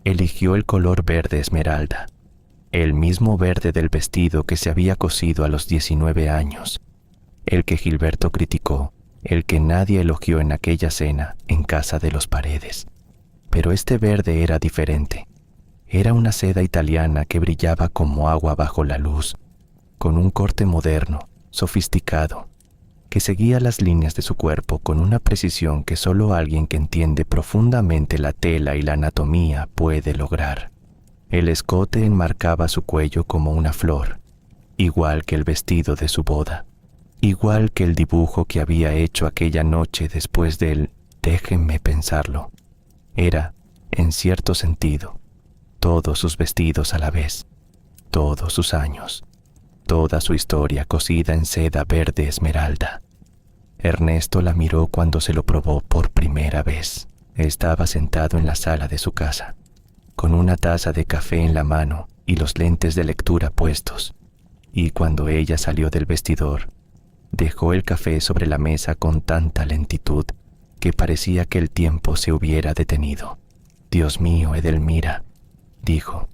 Eligió el color verde esmeralda, el mismo verde del vestido que se había cosido a los 19 años, el que Gilberto criticó, el que nadie elogió en aquella cena en casa de los Paredes. Pero este verde era diferente. Era una seda italiana que brillaba como agua bajo la luz, con un corte moderno, sofisticado, que seguía las líneas de su cuerpo con una precisión que solo alguien que entiende profundamente la tela y la anatomía puede lograr. El escote enmarcaba su cuello como una flor, igual que el vestido de su boda, igual que el dibujo que había hecho aquella noche después del «déjenme pensarlo». Era, en cierto sentido, todos sus vestidos a la vez, todos sus años, toda su historia cosida en seda verde esmeralda. Ernesto la miró cuando se lo probó por primera vez. Estaba sentado en la sala de su casa, con una taza de café en la mano y los lentes de lectura puestos. y cuando ella salió del vestidor, dejó el café sobre la mesa con tanta lentitud que parecía que el tiempo se hubiera detenido. «Dios mío, Edelmira», dijo,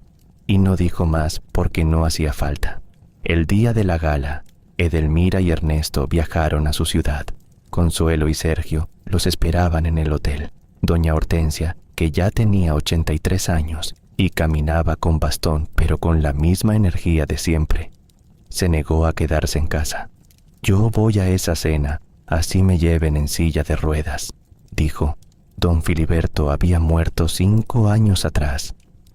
y no dijo más porque no hacía falta. El día de la gala, Edelmira y Ernesto viajaron a su ciudad. Consuelo y Sergio los esperaban en el hotel. Doña Hortensia, que ya tenía 83 años y caminaba con bastón pero con la misma energía de siempre, se negó a quedarse en casa. «Yo voy a esa cena, así me lleven en silla de ruedas», dijo. Don Filiberto había muerto 5 años atrás,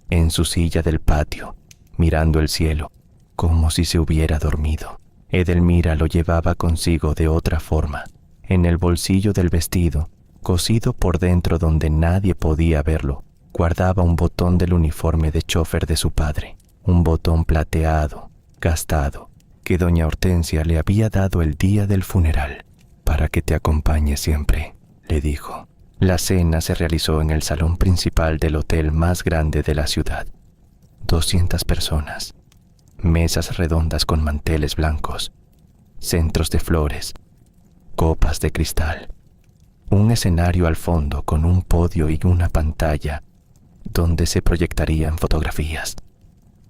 en su silla del patio, mirando el cielo, como si se hubiera dormido. Edelmira lo llevaba consigo de otra forma, en el bolsillo del vestido, cosido por dentro donde nadie podía verlo, guardaba un botón del uniforme de chófer de su padre, un botón plateado, gastado, que doña Hortensia le había dado el día del funeral. «Para que te acompañe siempre», le dijo. La cena se realizó en el salón principal del hotel más grande de la ciudad. 200 personas, mesas redondas con manteles blancos, centros de flores, copas de cristal, un escenario al fondo con un podio y una pantalla donde se proyectarían fotografías.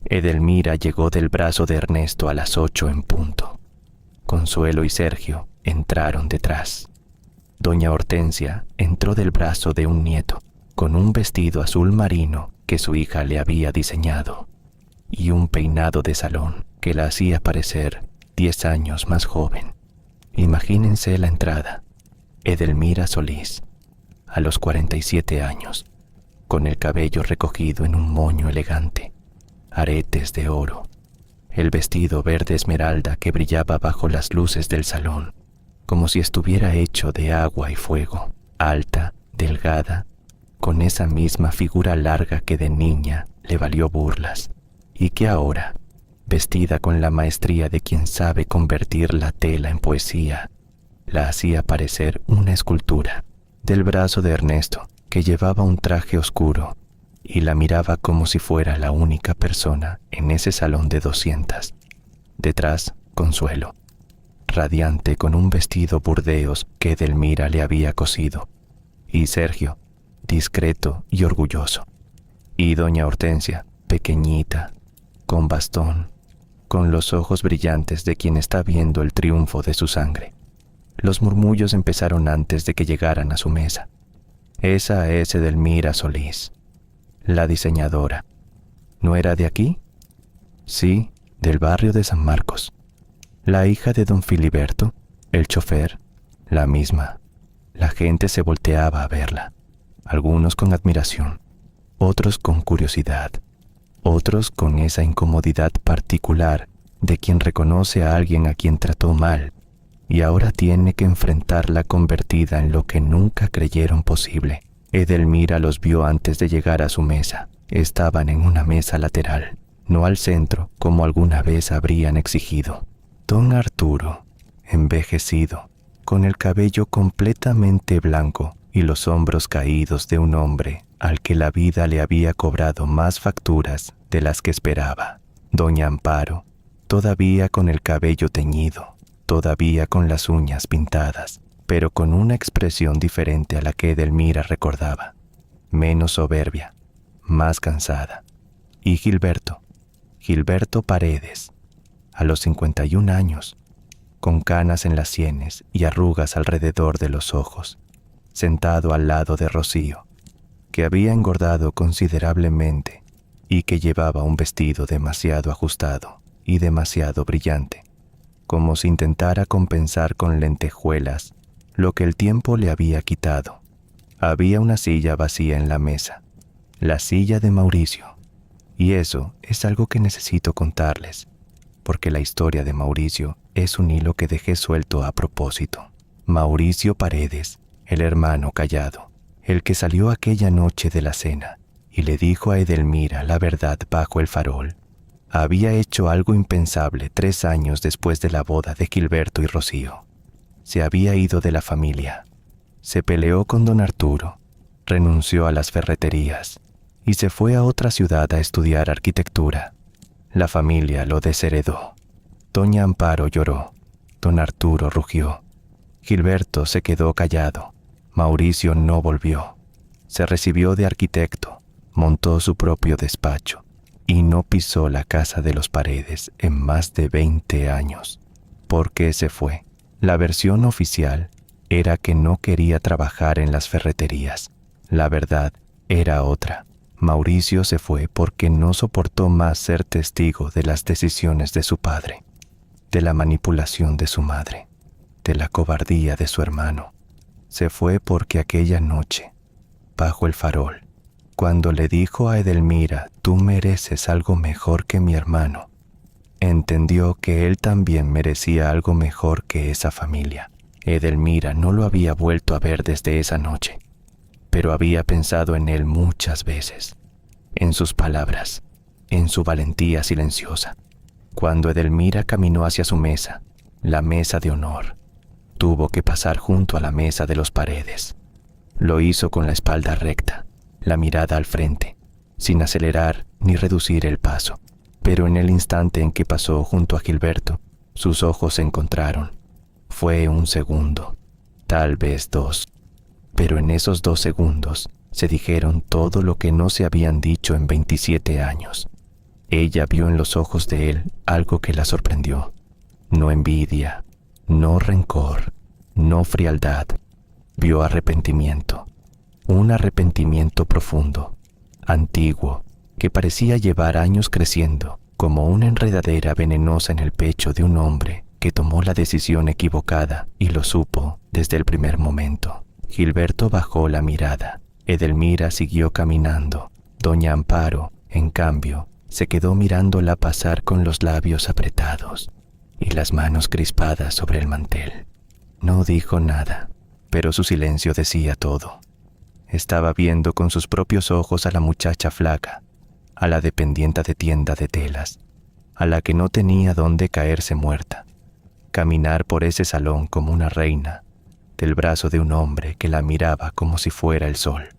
Edelmira llegó del brazo de Ernesto a las 8 en punto. Consuelo y Sergio entraron detrás. Doña Hortensia entró del brazo de un nieto, con un vestido azul marino que su hija le había diseñado, y un peinado de salón que la hacía parecer 10 años más joven. Imagínense la entrada. Edelmira Solís, a los 47 años, con el cabello recogido en un moño elegante, aretes de oro, el vestido verde esmeralda que brillaba bajo las luces del salón, como si estuviera hecho de agua y fuego, alta, delgada, con esa misma figura larga que de niña le valió burlas, y que ahora, vestida con la maestría de quien sabe convertir la tela en poesía, la hacía parecer una escultura. Del brazo de Ernesto, que llevaba un traje oscuro, y la miraba como si fuera la única persona en ese salón de 200. Detrás, Consuelo, radiante con un vestido burdeos que Edelmira le había cosido, y Sergio, discreto y orgulloso, y doña Hortensia, pequeñita, con bastón, con los ojos brillantes de quien está viendo el triunfo de su sangre. Los murmullos empezaron antes de que llegaran a su mesa. «Esa es Edelmira Solís, la diseñadora. ¿No era de aquí?» «Sí, del barrio de San Marcos». «La hija de don Filiberto, el chofer». «La misma». La gente se volteaba a verla, algunos con admiración, otros con curiosidad, otros con esa incomodidad particular de quien reconoce a alguien a quien trató mal y ahora tiene que enfrentarla convertida en lo que nunca creyeron posible. Edelmira los vio antes de llegar a su mesa. Estaban en una mesa lateral, no al centro como alguna vez habrían exigido. Don Arturo, envejecido, con el cabello completamente blanco y los hombros caídos de un hombre al que la vida le había cobrado más facturas de las que esperaba. Doña Amparo, todavía con el cabello teñido, todavía con las uñas pintadas, pero con una expresión diferente a la que Edelmira recordaba, menos soberbia, más cansada. Y Gilberto Paredes, a los 51 años, con canas en las sienes y arrugas alrededor de los ojos, sentado al lado de Rocío, que había engordado considerablemente y que llevaba un vestido demasiado ajustado y demasiado brillante, como si intentara compensar con lentejuelas lo que el tiempo le había quitado. Había una silla vacía en la mesa, la silla de Mauricio, y eso es algo que necesito contarles, porque la historia de Mauricio es un hilo que dejé suelto a propósito. Mauricio Paredes, el hermano callado, el que salió aquella noche de la cena y le dijo a Edelmira la verdad bajo el farol, había hecho algo impensable 3 años después de la boda de Gilberto y Rocío. Se había ido de la familia, se peleó con don Arturo, renunció a las ferreterías y se fue a otra ciudad a estudiar arquitectura. La familia lo desheredó. Doña Amparo lloró. Don Arturo rugió. Gilberto se quedó callado. Mauricio no volvió. Se recibió de arquitecto, montó su propio despacho y no pisó la casa de los Paredes en más de 20 años. ¿Por qué se fue? La versión oficial era que no quería trabajar en las ferreterías. La verdad era otra. Mauricio se fue porque no soportó más ser testigo de las decisiones de su padre, de la manipulación de su madre, de la cobardía de su hermano. Se fue porque aquella noche, bajo el farol, cuando le dijo a Edelmira, «Tú mereces algo mejor que mi hermano», entendió que él también merecía algo mejor que esa familia. Edelmira no lo había vuelto a ver desde esa noche, pero había pensado en él muchas veces, en sus palabras, en su valentía silenciosa. Cuando Edelmira caminó hacia su mesa, la mesa de honor, tuvo que pasar junto a la mesa de los Paredes. Lo hizo con la espalda recta, la mirada al frente, sin acelerar ni reducir el paso. Pero en el instante en que pasó junto a Gilberto, sus ojos se encontraron. Fue un segundo, tal vez 2, pero en esos 2 segundos se dijeron todo lo que no se habían dicho en 27 años. Ella vio en los ojos de él algo que la sorprendió. No envidia, no rencor, no frialdad. Vio arrepentimiento, un arrepentimiento profundo, antiguo, que parecía llevar años creciendo, como una enredadera venenosa en el pecho de un hombre que tomó la decisión equivocada y lo supo desde el primer momento. Gilberto bajó la mirada. Edelmira siguió caminando. Doña Amparo, en cambio, se quedó mirándola pasar con los labios apretados y las manos crispadas sobre el mantel. No dijo nada, pero su silencio decía todo. Estaba viendo con sus propios ojos a la muchacha flaca, a la dependienta de tienda de telas, a la que no tenía dónde caerse muerta, caminar por ese salón como una reina, del brazo de un hombre que la miraba como si fuera el sol.